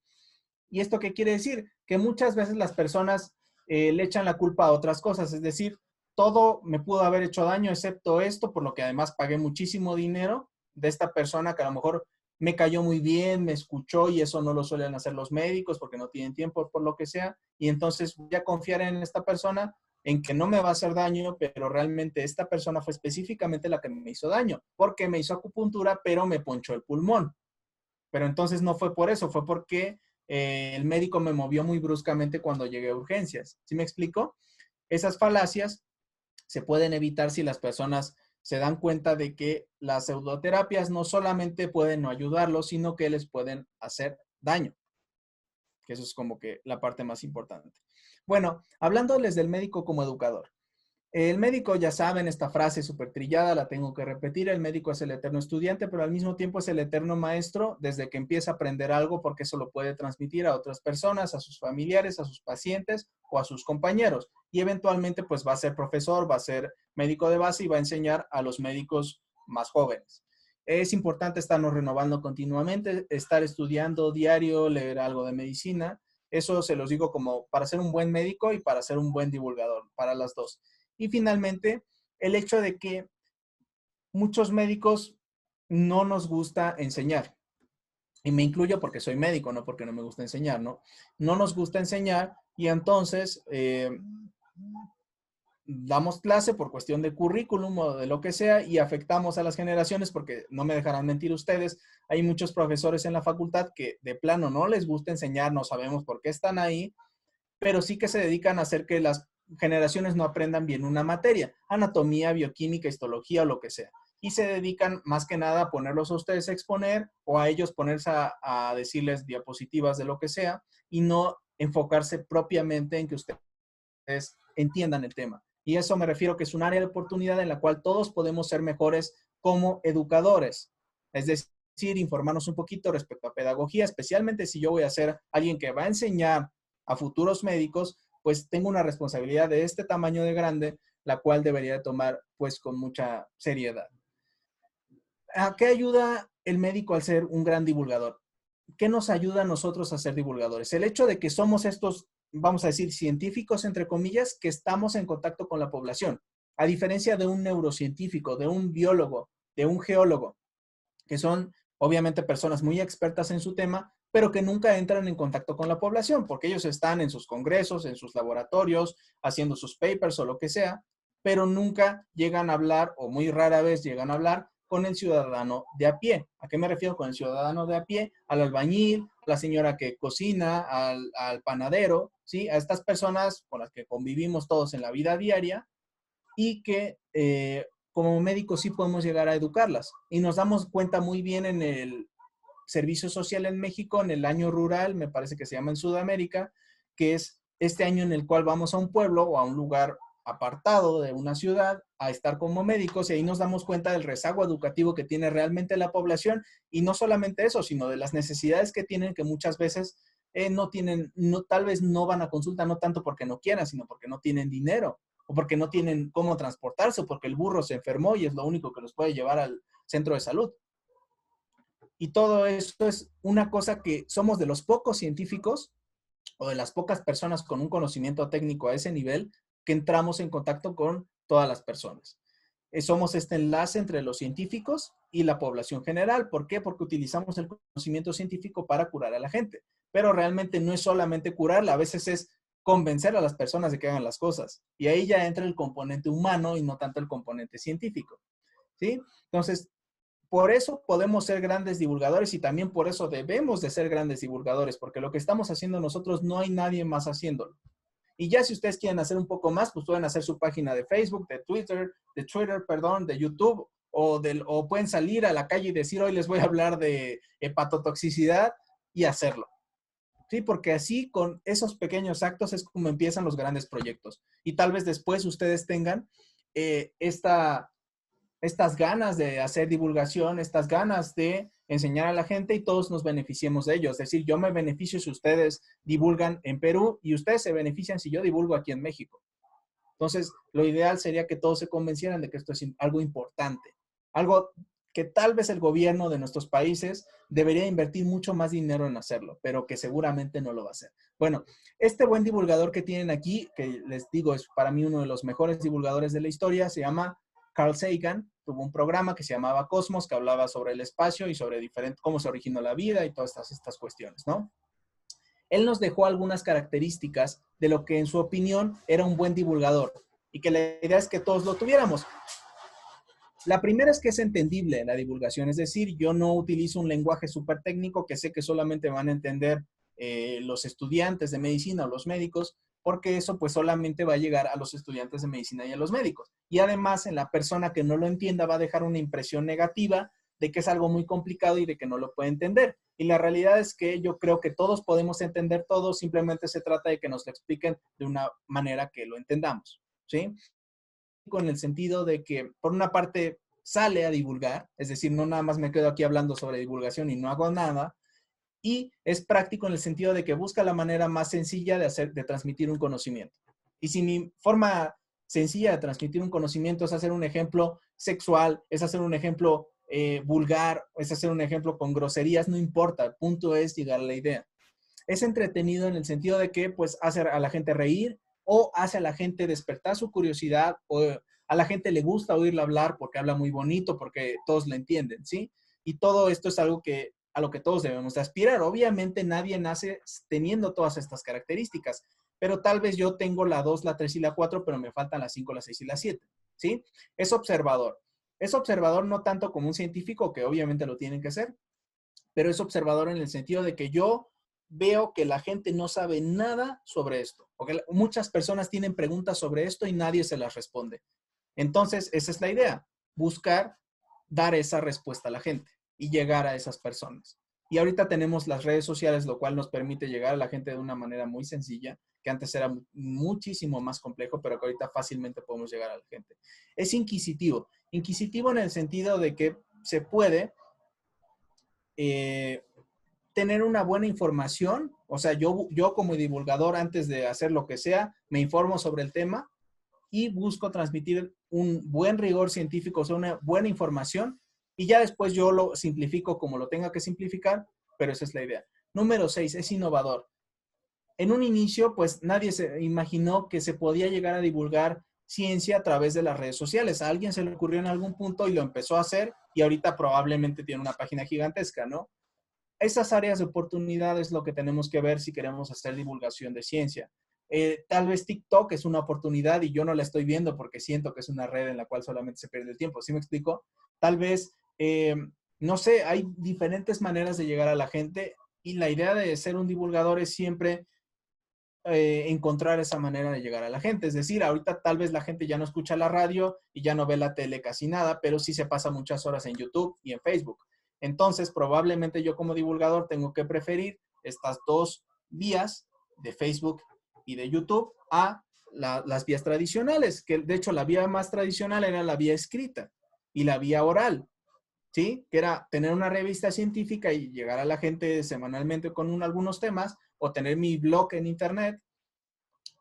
A: ¿Y esto qué quiere decir? Que muchas veces las personas le echan la culpa a otras cosas, es decir, todo me pudo haber hecho daño excepto esto, por lo que además pagué muchísimo dinero de esta persona que a lo mejor me cayó muy bien, me escuchó y eso no lo suelen hacer los médicos porque no tienen tiempo por lo que sea. Y entonces voy a confiar en esta persona en que no me va a hacer daño, pero realmente esta persona fue específicamente la que me hizo daño, porque me hizo acupuntura, pero me ponchó el pulmón. Pero entonces no fue por eso, fue porque el médico me movió muy bruscamente cuando llegué a urgencias. ¿Sí me explico? Esas falacias se pueden evitar si las personas se dan cuenta de que las pseudoterapias no solamente pueden no ayudarlos, sino que les pueden hacer daño, que eso es como que la parte más importante. Bueno, hablándoles del médico como educador. El médico, ya saben, esta frase súper trillada, la tengo que repetir, el médico es el eterno estudiante, pero al mismo tiempo es el eterno maestro desde que empieza a aprender algo porque eso lo puede transmitir a otras personas, a sus familiares, a sus pacientes o a sus compañeros. Y eventualmente pues va a ser profesor, va a ser médico de base y va a enseñar a los médicos más jóvenes. Es importante estarnos renovando continuamente, estar estudiando diario, leer algo de medicina. Eso se los digo como para ser un buen médico y para ser un buen divulgador, para las dos. Y finalmente, el hecho de que muchos médicos no nos gusta enseñar. Y me incluyo porque soy médico, no porque no me gusta enseñar, ¿no? No nos gusta enseñar y entonces damos clase por cuestión de currículum o de lo que sea y afectamos a las generaciones porque no me dejarán mentir ustedes. Hay muchos profesores en la facultad que de plano no les gusta enseñar, no sabemos por qué están ahí, pero sí que se dedican a hacer que las generaciones no aprendan bien una materia, anatomía, bioquímica, histología o lo que sea. Y se dedican más que nada a ponerlos a ustedes a exponer o a ellos ponerse a decirles diapositivas de lo que sea y no enfocarse propiamente en que ustedes entiendan el tema. Y eso me refiero que es un área de oportunidad en la cual todos podemos ser mejores como educadores. Es decir, informarnos un poquito respecto a pedagogía, especialmente si yo voy a ser alguien que va a enseñar a futuros médicos, pues tengo una responsabilidad de este tamaño de grande, la cual debería de tomar pues con mucha seriedad. ¿A qué ayuda el médico al ser un gran divulgador? ¿Qué nos ayuda a nosotros a ser divulgadores? El hecho de que somos estos, vamos a decir, científicos, entre comillas, que estamos en contacto con la población, a diferencia de un neurocientífico, de un biólogo, de un geólogo, que son obviamente personas muy expertas en su tema, pero que nunca entran en contacto con la población, porque ellos están en sus congresos, en sus laboratorios, haciendo sus papers o lo que sea, pero nunca llegan a hablar, o muy rara vez llegan a hablar, con el ciudadano de a pie. ¿A qué me refiero con el ciudadano de a pie? Al albañil, a la señora que cocina, al panadero, ¿sí? A estas personas con las que convivimos todos en la vida diaria y que como médicos sí podemos llegar a educarlas. Y nos damos cuenta muy bien en el servicio social en México, en el año rural, me parece que se llama en Sudamérica, que es este año en el cual vamos a un pueblo o a un lugar apartado de una ciudad a estar como médicos y ahí nos damos cuenta del rezago educativo que tiene realmente la población y no solamente eso, sino de las necesidades que tienen que muchas veces no tienen, no, tal vez no van a consulta no tanto porque no quieran, sino porque no tienen dinero o porque no tienen cómo transportarse o porque el burro se enfermó y es lo único que los puede llevar al centro de salud. Y todo esto es una cosa que somos de los pocos científicos o de las pocas personas con un conocimiento técnico a ese nivel que entramos en contacto con todas las personas. Somos este enlace entre los científicos y la población general. ¿Por qué? Porque utilizamos el conocimiento científico para curar a la gente. Pero realmente no es solamente curarla, a veces es convencer a las personas de que hagan las cosas. Y ahí ya entra el componente humano y no tanto el componente científico. ¿Sí? Entonces, por eso podemos ser grandes divulgadores y también por eso debemos de ser grandes divulgadores, porque lo que estamos haciendo nosotros no hay nadie más haciéndolo. Y ya si ustedes quieren hacer un poco más, pues pueden hacer su página de Facebook, de YouTube, o pueden salir a la calle y decir, hoy les voy a hablar de hepatotoxicidad y hacerlo. Sí, porque así con esos pequeños actos es como empiezan los grandes proyectos. Y tal vez después ustedes tengan estas ganas de hacer divulgación, estas ganas de enseñar a la gente y todos nos beneficiemos de ello. Es decir, yo me beneficio si ustedes divulgan en Perú y ustedes se benefician si yo divulgo aquí en México. Entonces, lo ideal sería que todos se convencieran de que esto es algo importante, algo que tal vez el gobierno de nuestros países debería invertir mucho más dinero en hacerlo, pero que seguramente no lo va a hacer. Bueno, este buen divulgador que tienen aquí, que les digo es para mí uno de los mejores divulgadores de la historia, se llama Carl Sagan. Tuvo un programa que se llamaba Cosmos, que hablaba sobre el espacio y sobre cómo se originó la vida y todas estas cuestiones, ¿no? Él nos dejó algunas características de lo que en su opinión era un buen divulgador y que la idea es que todos lo tuviéramos. La primera es que es entendible la divulgación, es decir, yo no utilizo un lenguaje súper técnico que sé que solamente van a entender los estudiantes de medicina o los médicos, porque eso pues solamente va a llegar a los estudiantes de medicina y a los médicos. Y además en la persona que no lo entienda va a dejar una impresión negativa de que es algo muy complicado y de que no lo puede entender. Y la realidad es que yo creo que todos podemos entender todo, simplemente se trata de que nos lo expliquen de una manera que lo entendamos, ¿sí? Con el sentido de que, por una parte, sale a divulgar, es decir, no nada más me quedo aquí hablando sobre divulgación y no hago nada, y es práctico en el sentido de que busca la manera más sencilla de transmitir un conocimiento. Y si mi forma sencilla de transmitir un conocimiento es hacer un ejemplo sexual, es hacer un ejemplo vulgar, es hacer un ejemplo con groserías, no importa, el punto es llegar a la idea. Es entretenido en el sentido de que pues hace a la gente reír o hace a la gente despertar su curiosidad o a la gente le gusta oírla hablar porque habla muy bonito, porque todos la entienden, ¿sí? Y todo esto es algo que a lo que todos debemos de aspirar. Obviamente nadie nace teniendo todas estas características, pero tal vez yo tengo la 2, la 3 y la 4, pero me faltan la 5, la 6 y la 7, ¿sí? Es observador. Es observador no tanto como un científico, que obviamente lo tienen que ser, pero es observador en el sentido de que yo veo que la gente no sabe nada sobre esto, porque muchas personas tienen preguntas sobre esto y nadie se las responde. Entonces, esa es la idea, buscar dar esa respuesta a la gente y llegar a esas personas. Y ahorita tenemos las redes sociales, lo cual nos permite llegar a la gente de una manera muy sencilla, que antes era muchísimo más complejo, pero que ahorita fácilmente podemos llegar a la gente. Es inquisitivo. Inquisitivo en el sentido de que se puede tener una buena información, o sea, yo como divulgador antes de hacer lo que sea, me informo sobre el tema y busco transmitir un buen rigor científico, o sea, una buena información y ya después yo lo simplifico como lo tenga que simplificar, pero esa es la idea. Número 6, es innovador. En un inicio, pues nadie se imaginó que se podía llegar a divulgar ciencia a través de las redes sociales. A alguien se le ocurrió en algún punto y lo empezó a hacer y ahorita probablemente tiene una página gigantesca, ¿no? esas áreas de oportunidad es lo que tenemos que ver si queremos hacer divulgación de ciencia. Tal vez TikTok es una oportunidad y yo no la estoy viendo porque siento que es una red en la cual solamente se pierde el tiempo. ¿Sí me explico? Tal vez, no sé, hay diferentes maneras de llegar a la gente y la idea de ser un divulgador es siempre encontrar esa manera de llegar a la gente. Es decir, ahorita tal vez la gente ya no escucha la radio y ya no ve la tele casi nada, pero sí se pasa muchas horas en YouTube y en Facebook. Entonces, probablemente yo como divulgador tengo que preferir estas dos vías de Facebook y de YouTube a las vías tradicionales, que de hecho la vía más tradicional era la vía escrita y la vía oral, ¿sí? Que era tener una revista científica y llegar a la gente semanalmente con algunos temas, o tener mi blog en internet,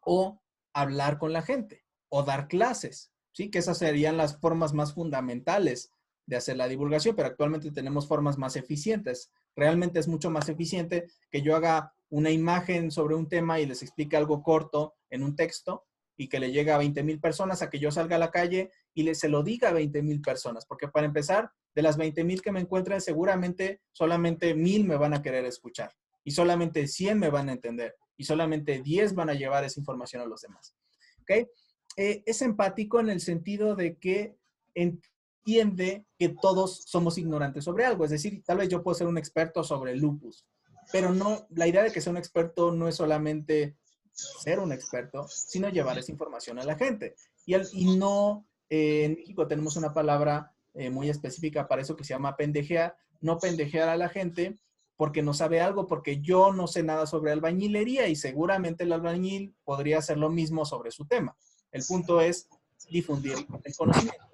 A: o hablar con la gente, o dar clases, ¿sí? Que esas serían las formas más fundamentales de hacer la divulgación, pero actualmente tenemos formas más eficientes. Realmente es mucho más eficiente que yo haga una imagen sobre un tema y les explique algo corto en un texto y que le llegue a 20,000 personas, a que yo salga a la calle y se lo diga a 20,000 personas. Porque para empezar, de las 20,000 que me encuentren, seguramente solamente 1,000 me van a querer escuchar y solamente 100 me van a entender y solamente 10 van a llevar esa información a los demás. ¿Ok? Es empático en el sentido de que entiende que todos somos ignorantes sobre algo. Es decir, tal vez yo puedo ser un experto sobre el lupus, pero no, la idea de que sea un experto no es solamente ser un experto, sino llevar esa información a la gente. Y no, en México tenemos una palabra muy específica para eso que se llama pendejear, no pendejear a la gente porque no sabe algo, porque yo no sé nada sobre albañilería y seguramente el albañil podría hacer lo mismo sobre su tema. El punto es difundir el conocimiento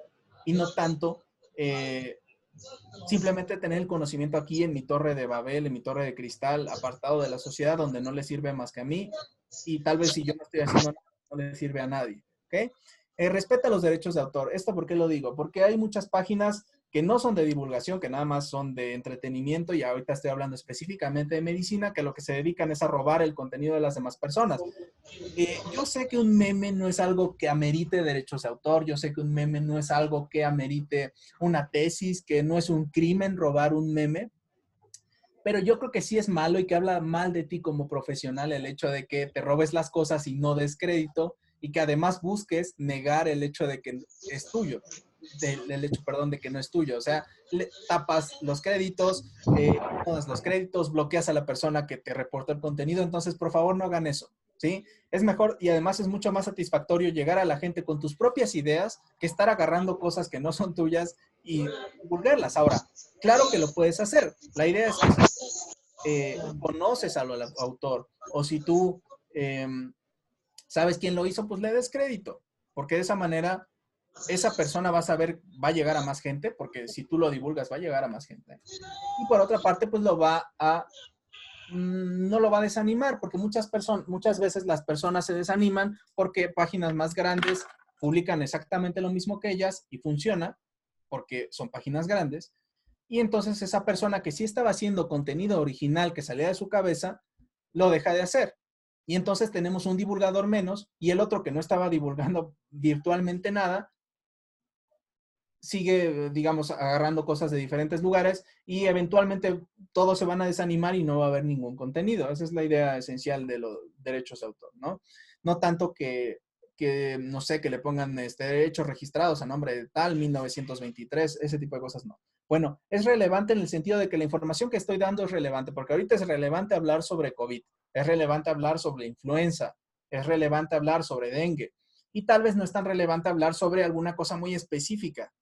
A: y no tanto simplemente tener el conocimiento aquí en mi torre de Babel, en mi torre de cristal, apartado de la sociedad, donde no le sirve más que a mí y tal vez si yo no estoy haciendo nada, no le sirve a nadie. ¿Ok? Respeta los derechos de autor. ¿Esto por qué lo digo? Porque hay muchas páginas que no son de divulgación, que nada más son de entretenimiento, y ahorita estoy hablando específicamente de medicina, que lo que se dedican es a robar el contenido de las demás personas. Yo sé que un meme no es algo que amerite derechos de autor, yo sé que un meme no es algo que amerite una tesis, que no es un crimen robar un meme, pero yo creo que sí es malo y que habla mal de ti como profesional el hecho de que te robes las cosas y no des crédito y que además busques negar el hecho de que es tuyo, del hecho, perdón, de que no es tuyo. O sea, tapas los créditos, todos los créditos, bloqueas a la persona que te reportó el contenido. Entonces, por favor, no hagan eso, ¿sí? Es mejor y además es mucho más satisfactorio llegar a la gente con tus propias ideas que estar agarrando cosas que no son tuyas y divulgarlas. Ahora, claro que lo puedes hacer. La idea es que si conoces al autor o si tú sabes quién lo hizo, pues le des crédito, porque de esa manera esa persona va a saber, va a llegar a más gente, porque si tú lo divulgas va a llegar a más gente. Y por otra parte, pues lo va a, no lo va a desanimar, porque muchas veces las personas se desaniman porque páginas más grandes publican exactamente lo mismo que ellas y funciona, porque son páginas grandes. Y entonces esa persona que sí estaba haciendo contenido original que salía de su cabeza, lo deja de hacer. Y entonces tenemos un divulgador menos y el otro que no estaba divulgando virtualmente nada, sigue, digamos, agarrando cosas de diferentes lugares y eventualmente todos se van a desanimar y no va a haber ningún contenido. Esa es la idea esencial de los derechos de autor, ¿no? No tanto que no sé, que le pongan derechos registrados a nombre de tal, 1923, ese tipo de cosas no. Bueno, es relevante en el sentido de que la información que estoy dando es relevante, porque ahorita es relevante hablar sobre COVID, es relevante hablar sobre influenza, es relevante hablar sobre dengue, y tal vez no es tan relevante hablar sobre alguna cosa muy específica,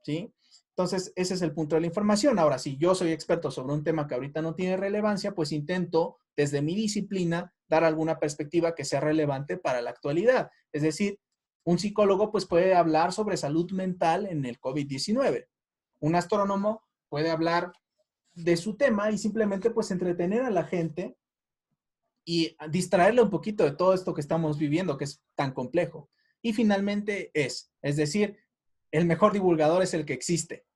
A: ¿sí? Entonces, ese es el punto de la información. Ahora, si yo soy experto sobre un tema que ahorita no tiene relevancia, pues intento, desde mi disciplina, dar alguna perspectiva que sea relevante para la actualidad. Es decir, un psicólogo pues puede hablar sobre salud mental en el COVID-19. Un astrónomo puede hablar de su tema y simplemente pues entretener a la gente y distraerle un poquito de todo esto que estamos viviendo, que es tan complejo. Y finalmente es decir, el mejor divulgador es el que existe.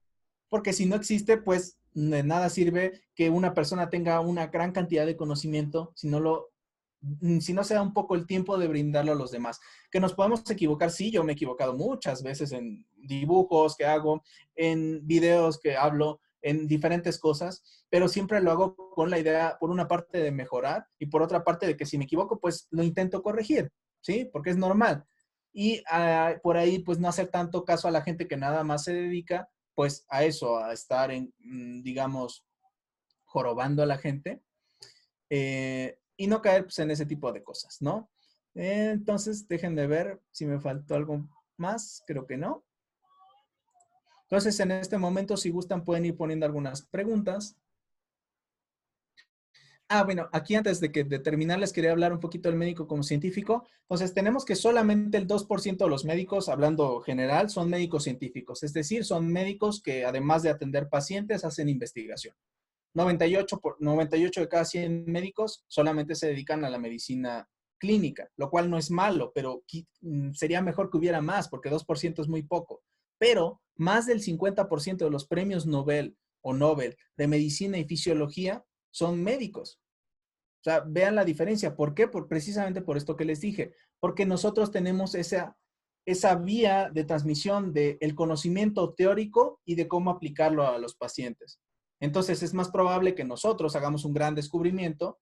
A: Porque si no existe, pues de nada sirve que una persona tenga una gran cantidad de conocimiento si no se da un poco el tiempo de brindarlo a los demás. Que nos podemos equivocar, sí, yo me he equivocado muchas veces en dibujos que hago, en videos que hablo, en diferentes cosas, pero siempre lo hago con la idea, por una parte, de mejorar y por otra parte de que si me equivoco, pues lo intento corregir, ¿sí? Porque es normal. Y por ahí, pues no hacer tanto caso a la gente que nada más se dedica, pues a eso, a estar digamos, jorobando a la gente y no caer pues, en ese tipo de cosas, ¿no? Entonces, dejen de ver si me faltó algo más, creo que no. Entonces, en este momento, si gustan, pueden ir poniendo algunas preguntas. Bueno, aquí antes de terminar, les quería hablar un poquito del médico como científico. Entonces, tenemos que solamente el 2% de los médicos, hablando general, son médicos científicos. Es decir, son médicos que además de atender pacientes, hacen investigación. 98 de cada 100 médicos solamente se dedican a la medicina clínica, lo cual no es malo, pero sería mejor que hubiera más, porque 2% es muy poco. Pero más del 50% de los premios Nobel o Nobel de medicina y fisiología son médicos. O sea, vean la diferencia. ¿Por qué? Precisamente por esto que les dije. Porque nosotros tenemos esa vía de transmisión del conocimiento teórico y de cómo aplicarlo a los pacientes. Entonces, es más probable que nosotros hagamos un gran descubrimiento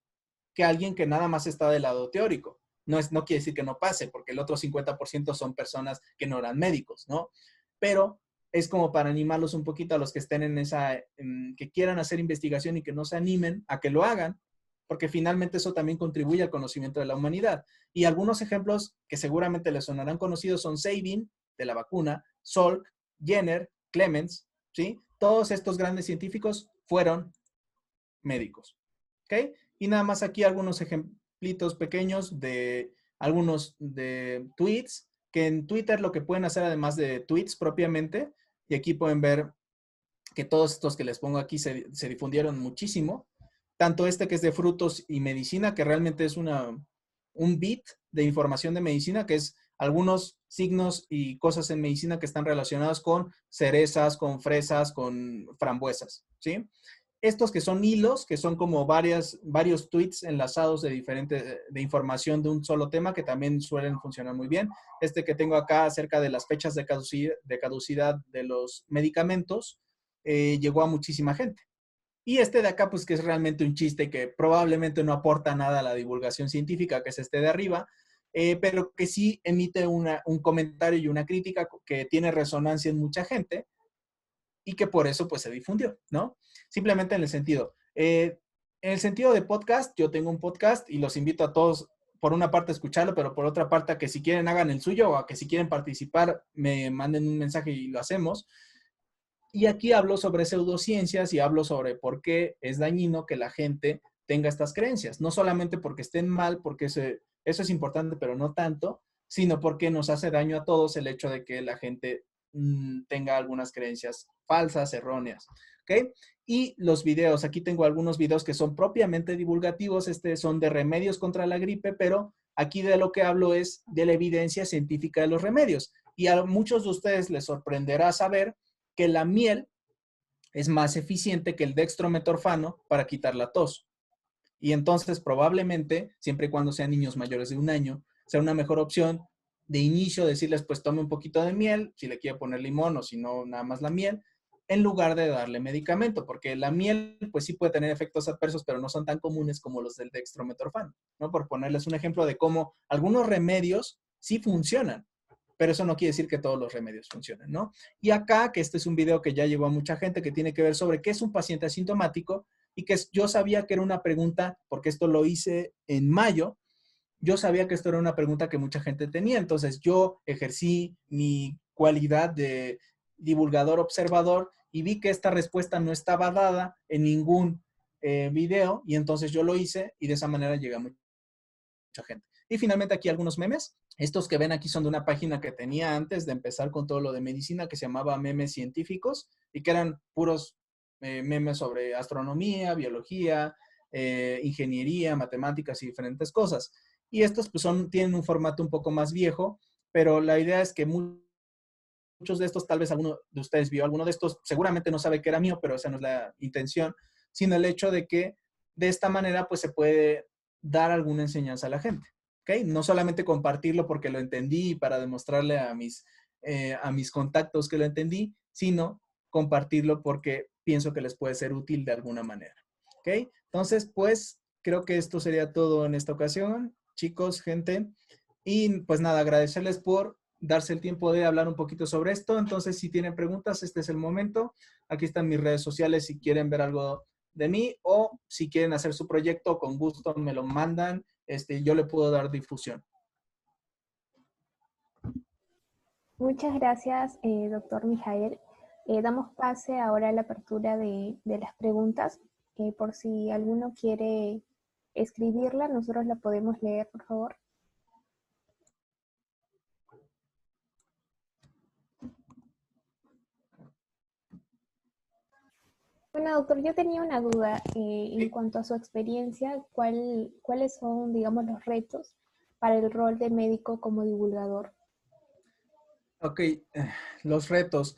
A: que alguien que nada más está del lado teórico. No quiere decir que no pase, porque el otro 50% son personas que no eran médicos, ¿no? Pero es como para animarlos un poquito a los que estén que quieran hacer investigación y que no se animen a que lo hagan, porque finalmente eso también contribuye al conocimiento de la humanidad. Y algunos ejemplos que seguramente les sonarán conocidos son Sabin, de la vacuna, Salk, Jenner, Clemens, ¿sí? Todos estos grandes científicos fueron médicos, ¿ok? Y nada más aquí algunos ejemplitos pequeños de algunos de tweets, que en Twitter lo que pueden hacer además de tweets propiamente, y aquí pueden ver que todos estos que les pongo aquí se difundieron muchísimo, tanto este que es de frutos y medicina, que realmente es un bit de información de medicina, que es algunos signos y cosas en medicina que están relacionados con cerezas, con fresas, con frambuesas, ¿sí? Estos que son hilos, que son como varios tweets enlazados de información de un solo tema, que también suelen funcionar muy bien. Este que tengo acá acerca de las fechas de caducidad de los medicamentos, llegó a muchísima gente. Y este de acá, pues que es realmente un chiste que probablemente no aporta nada a la divulgación científica, que es este de arriba, pero que sí emite un comentario y una crítica que tiene resonancia en mucha gente y que por eso pues se difundió, ¿no? Simplemente en el sentido de podcast, yo tengo un podcast y los invito a todos, por una parte a escucharlo, pero por otra parte a que si quieren hagan el suyo o a que si quieren participar me manden un mensaje y lo hacemos. Y aquí hablo sobre pseudociencias y hablo sobre por qué es dañino que la gente tenga estas creencias. No solamente porque estén mal, porque eso es importante, pero no tanto, sino porque nos hace daño a todos el hecho de que la gente tenga algunas creencias falsas, erróneas. ¿Ok? Y los videos, aquí tengo algunos videos que son propiamente divulgativos, son de remedios contra la gripe, pero aquí de lo que hablo es de la evidencia científica de los remedios. Y a muchos de ustedes les sorprenderá saber que la miel es más eficiente que el dextrometorfano para quitar la tos. Y entonces probablemente, siempre y cuando sean niños mayores de 1 año, sea una mejor opción de inicio decirles, pues tome un poquito de miel, si le quiere poner limón o si no, nada más la miel, en lugar de darle medicamento, porque la miel, pues sí puede tener efectos adversos, pero no son tan comunes como los del dextrometorfano, ¿no? Por ponerles un ejemplo de cómo algunos remedios sí funcionan, pero eso no quiere decir que todos los remedios funcionen, ¿no? Y acá, que este es un video que ya llegó a mucha gente, que tiene que ver sobre qué es un paciente asintomático, y que yo sabía que era una pregunta, porque esto lo hice en mayo, yo sabía que esto era una pregunta que mucha gente tenía, entonces yo ejercí mi cualidad de divulgador observador y vi que esta respuesta no estaba dada en ningún video, y entonces yo lo hice y de esa manera llegué a mucha gente. Y finalmente aquí algunos memes. Estos que ven aquí son de una página que tenía antes de empezar con todo lo de medicina, que se llamaba Memes Científicos, y que eran puros memes sobre astronomía, biología, ingeniería, matemáticas y diferentes cosas. Y estos pues tienen un formato un poco más viejo, pero la idea es que muchos de estos, tal vez alguno de ustedes vio alguno de estos, seguramente no sabe que era mío, pero esa no es la intención, sino el hecho de que de esta manera pues se puede dar alguna enseñanza a la gente. ¿Okay? No solamente compartirlo porque lo entendí para demostrarle a mis contactos que lo entendí, sino compartirlo porque pienso que les puede ser útil de alguna manera. ¿Ok? Entonces, pues, creo que esto sería todo en esta ocasión, chicos, gente. Y pues nada, agradecerles por darse el tiempo de hablar un poquito sobre esto. Entonces, si tienen preguntas, este es el momento. Aquí están mis redes sociales si quieren ver algo de mí o si quieren hacer su proyecto, con gusto me lo mandan. Yo le puedo dar difusión.
C: Muchas gracias, doctor Mijael. Damos pase ahora a la apertura de las preguntas. Por si alguno quiere escribirla, nosotros la podemos leer, por favor. Bueno, doctor, yo tenía una duda en cuanto a su experiencia. ¿Cuáles son, digamos, los retos para el rol de médico como divulgador?
A: Ok, los retos.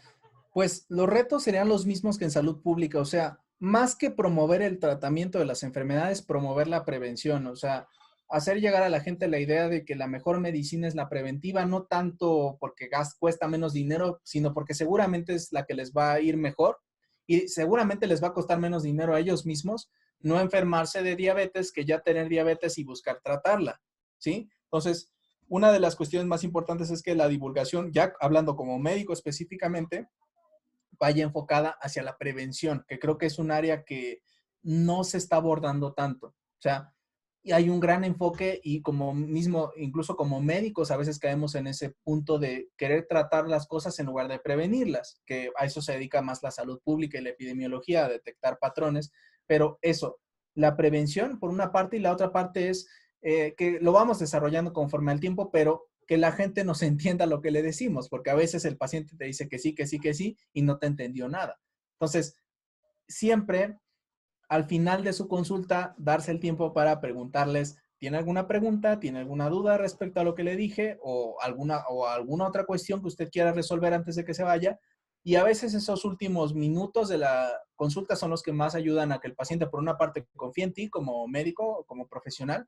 A: Pues los retos serían los mismos que en salud pública, o sea, más que promover el tratamiento de las enfermedades, promover la prevención, o sea, hacer llegar a la gente la idea de que la mejor medicina es la preventiva, no tanto porque cuesta menos dinero, sino porque seguramente es la que les va a ir mejor y seguramente les va a costar menos dinero a ellos mismos no enfermarse de diabetes que ya tener diabetes y buscar tratarla, ¿sí? Entonces, una de las cuestiones más importantes es que la divulgación, ya hablando como médico específicamente, vaya enfocada hacia la prevención, que creo que es un área que no se está abordando tanto. O sea, y hay un gran enfoque y como mismo, incluso como médicos, a veces caemos en ese punto de querer tratar las cosas en lugar de prevenirlas, que a eso se dedica más la salud pública y la epidemiología, a detectar patrones, pero eso, la prevención por una parte y la otra parte es que lo vamos desarrollando conforme al tiempo, pero que la gente nos entienda lo que le decimos, porque a veces el paciente te dice que sí, que sí, que sí, y no te entendió nada. Entonces, siempre al final de su consulta, darse el tiempo para preguntarles, ¿tiene alguna pregunta? ¿Tiene alguna duda respecto a lo que le dije? O alguna otra cuestión que usted quiera resolver antes de que se vaya. Y a veces esos últimos minutos de la consulta son los que más ayudan a que el paciente, por una parte, confíe en ti como médico, como profesional,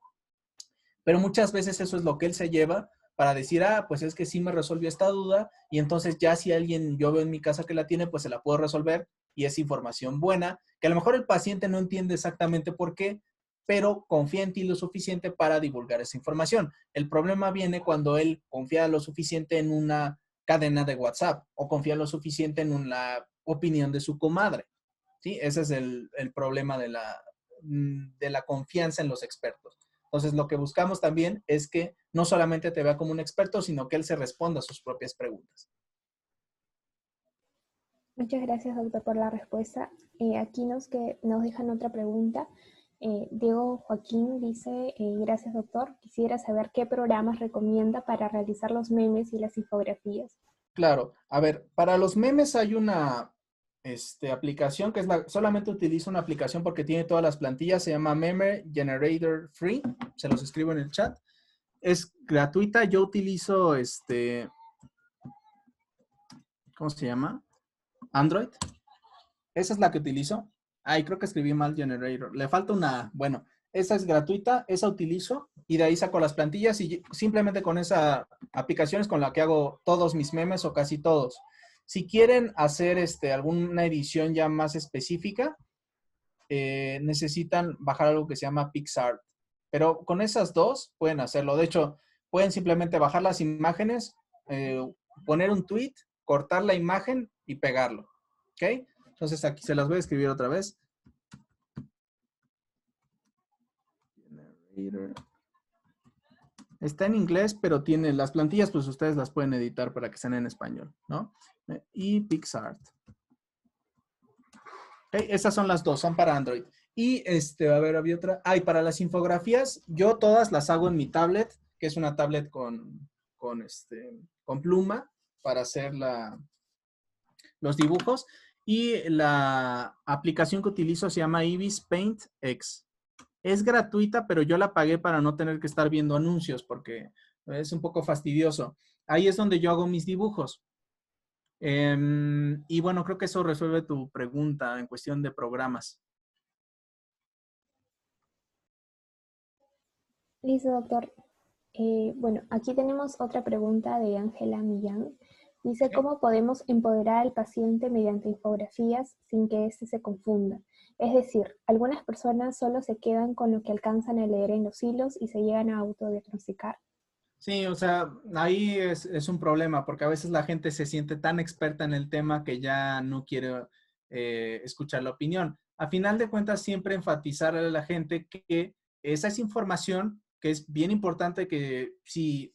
A: pero muchas veces eso es lo que él se lleva para decir, pues es que sí me resolvió esta duda y entonces ya si alguien yo veo en mi casa que la tiene, pues se la puedo resolver y es información buena, que a lo mejor el paciente no entiende exactamente por qué, pero confía en ti lo suficiente para divulgar esa información. El problema viene cuando él confía lo suficiente en una cadena de WhatsApp o confía lo suficiente en una opinión de su comadre. ¿Sí? Ese es el problema de la confianza en los expertos. Entonces, lo que buscamos también es que no solamente te vea como un experto, sino que él se responda a sus propias preguntas.
C: Muchas gracias, doctor, por la respuesta. Aquí nos dejan otra pregunta. Diego Joaquín dice, gracias, doctor. Quisiera saber qué programas recomienda para realizar los memes y las infografías.
A: Claro. A ver, para los memes hay una aplicación que es solamente utilizo una aplicación porque tiene todas las plantillas. Se llama Meme Generator Free. Se los escribo en el chat. Es gratuita. Yo utilizo ¿cómo se llama? Android. Esa es la que utilizo. Ay, creo que escribí mal Generator. Le falta una, bueno, esa es gratuita, esa utilizo y de ahí saco las plantillas y simplemente con esa aplicación es con la que hago todos mis memes o casi todos. Si quieren hacer alguna edición ya más específica, necesitan bajar algo que se llama PixArt. Pero con esas dos pueden hacerlo. De hecho, pueden simplemente bajar las imágenes, poner un tweet, cortar la imagen y pegarlo. ¿Ok? Entonces aquí se las voy a escribir otra vez. Está en inglés, pero tiene las plantillas, pues ustedes las pueden editar para que sean en español, ¿no? Y PixArt. Okay, esas son las dos, son para Android. Y a ver, había otra. Y para las infografías, yo todas las hago en mi tablet, que es una tablet con pluma para hacer los dibujos. Y la aplicación que utilizo se llama Ibis Paint X. Es gratuita, pero yo la pagué para no tener que estar viendo anuncios porque es un poco fastidioso. Ahí es donde yo hago mis dibujos. Y bueno, creo que eso resuelve tu pregunta en cuestión de programas.
C: Listo, doctor. Bueno, aquí tenemos otra pregunta de Ángela Millán. Dice,
A: ¿Sí?
C: ¿cómo podemos empoderar al paciente mediante infografías sin que éste se confunda? Es decir, algunas personas solo se quedan con lo que alcanzan a leer en los hilos y se llegan a autodiagnosticar.
A: Sí, o sea, ahí es un problema porque a veces la gente se siente tan experta en el tema que ya no quiere escuchar la opinión. A final de cuentas, siempre enfatizar a la gente que esa es información que es bien importante que si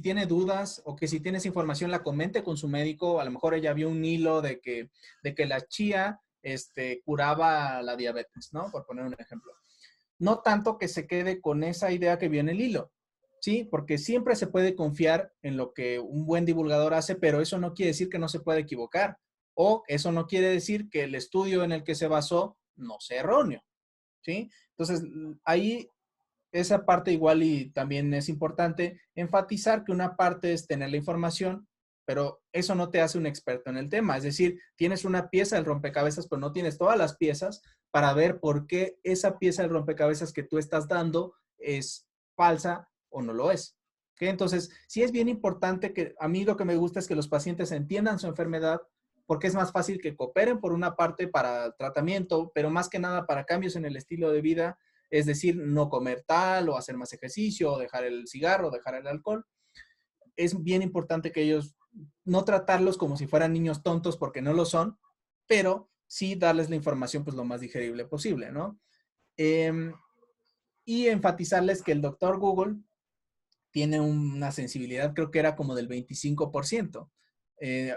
A: tiene dudas o que si tienes información la comente con su médico. A lo mejor ella vio un hilo de que la chía curaba la diabetes, ¿no? Por poner un ejemplo. No tanto que se quede con esa idea que vio en el hilo, ¿sí? Porque siempre se puede confiar en lo que un buen divulgador hace, pero eso no quiere decir que no se pueda equivocar. O eso no quiere decir que el estudio en el que se basó no sea erróneo, ¿sí? Entonces, ahí esa parte igual y también es importante enfatizar que una parte es tener la información, pero eso no te hace un experto en el tema. Es decir, tienes una pieza del rompecabezas, pero no tienes todas las piezas para ver por qué esa pieza del rompecabezas que tú estás dando es falsa o no lo es. ¿Okay? Entonces, sí es bien importante que a mí lo que me gusta es que los pacientes entiendan su enfermedad, porque es más fácil que cooperen por una parte para tratamiento, pero más que nada para cambios en el estilo de vida, es decir, no comer tal o hacer más ejercicio o dejar el cigarro, dejar el alcohol. Es bien importante que ellos no tratarlos como si fueran niños tontos porque no lo son, pero sí darles la información pues lo más digerible posible, ¿no? Y enfatizarles que el doctor Google tiene una sensibilidad, creo que era como del 25%.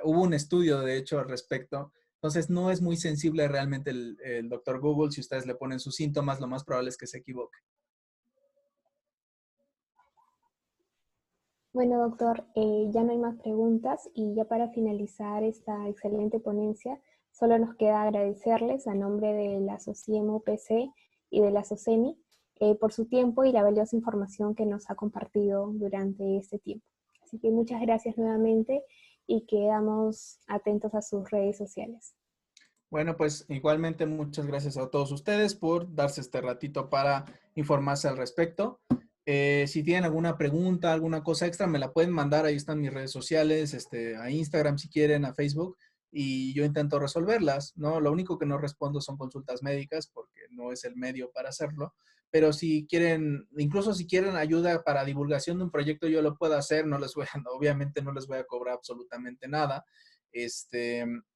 A: Hubo un estudio, de hecho, al respecto. Entonces, no es muy sensible realmente el doctor Google. Si ustedes le ponen sus síntomas, lo más probable es que se equivoque.
C: Bueno, doctor, ya no hay más preguntas y ya para finalizar esta excelente ponencia, solo nos queda agradecerles a nombre de la SOCIEM UPC y de la SOCEMI por su tiempo y la valiosa información que nos ha compartido durante este tiempo. Así que muchas gracias nuevamente y quedamos atentos a sus redes sociales.
A: Bueno, pues igualmente muchas gracias a todos ustedes por darse este ratito para informarse al respecto. Si tienen alguna pregunta, alguna cosa extra, me la pueden mandar. Ahí están mis redes sociales, a Instagram si quieren, a Facebook, y yo intento resolverlas, ¿no? Lo único que no respondo son consultas médicas porque no es el medio para hacerlo. Pero si quieren, incluso si quieren ayuda para divulgación de un proyecto, yo lo puedo hacer. No les voy a, obviamente no les voy a cobrar absolutamente nada.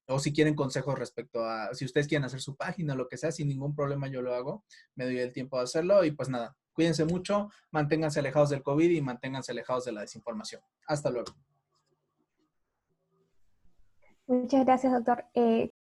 A: O si quieren consejos respecto a, si ustedes quieren hacer su página, lo que sea, sin ningún problema yo lo hago, me doy el tiempo de hacerlo y pues nada, cuídense mucho, manténganse alejados del COVID y manténganse alejados de la desinformación. Hasta luego.
C: Muchas gracias, doctor.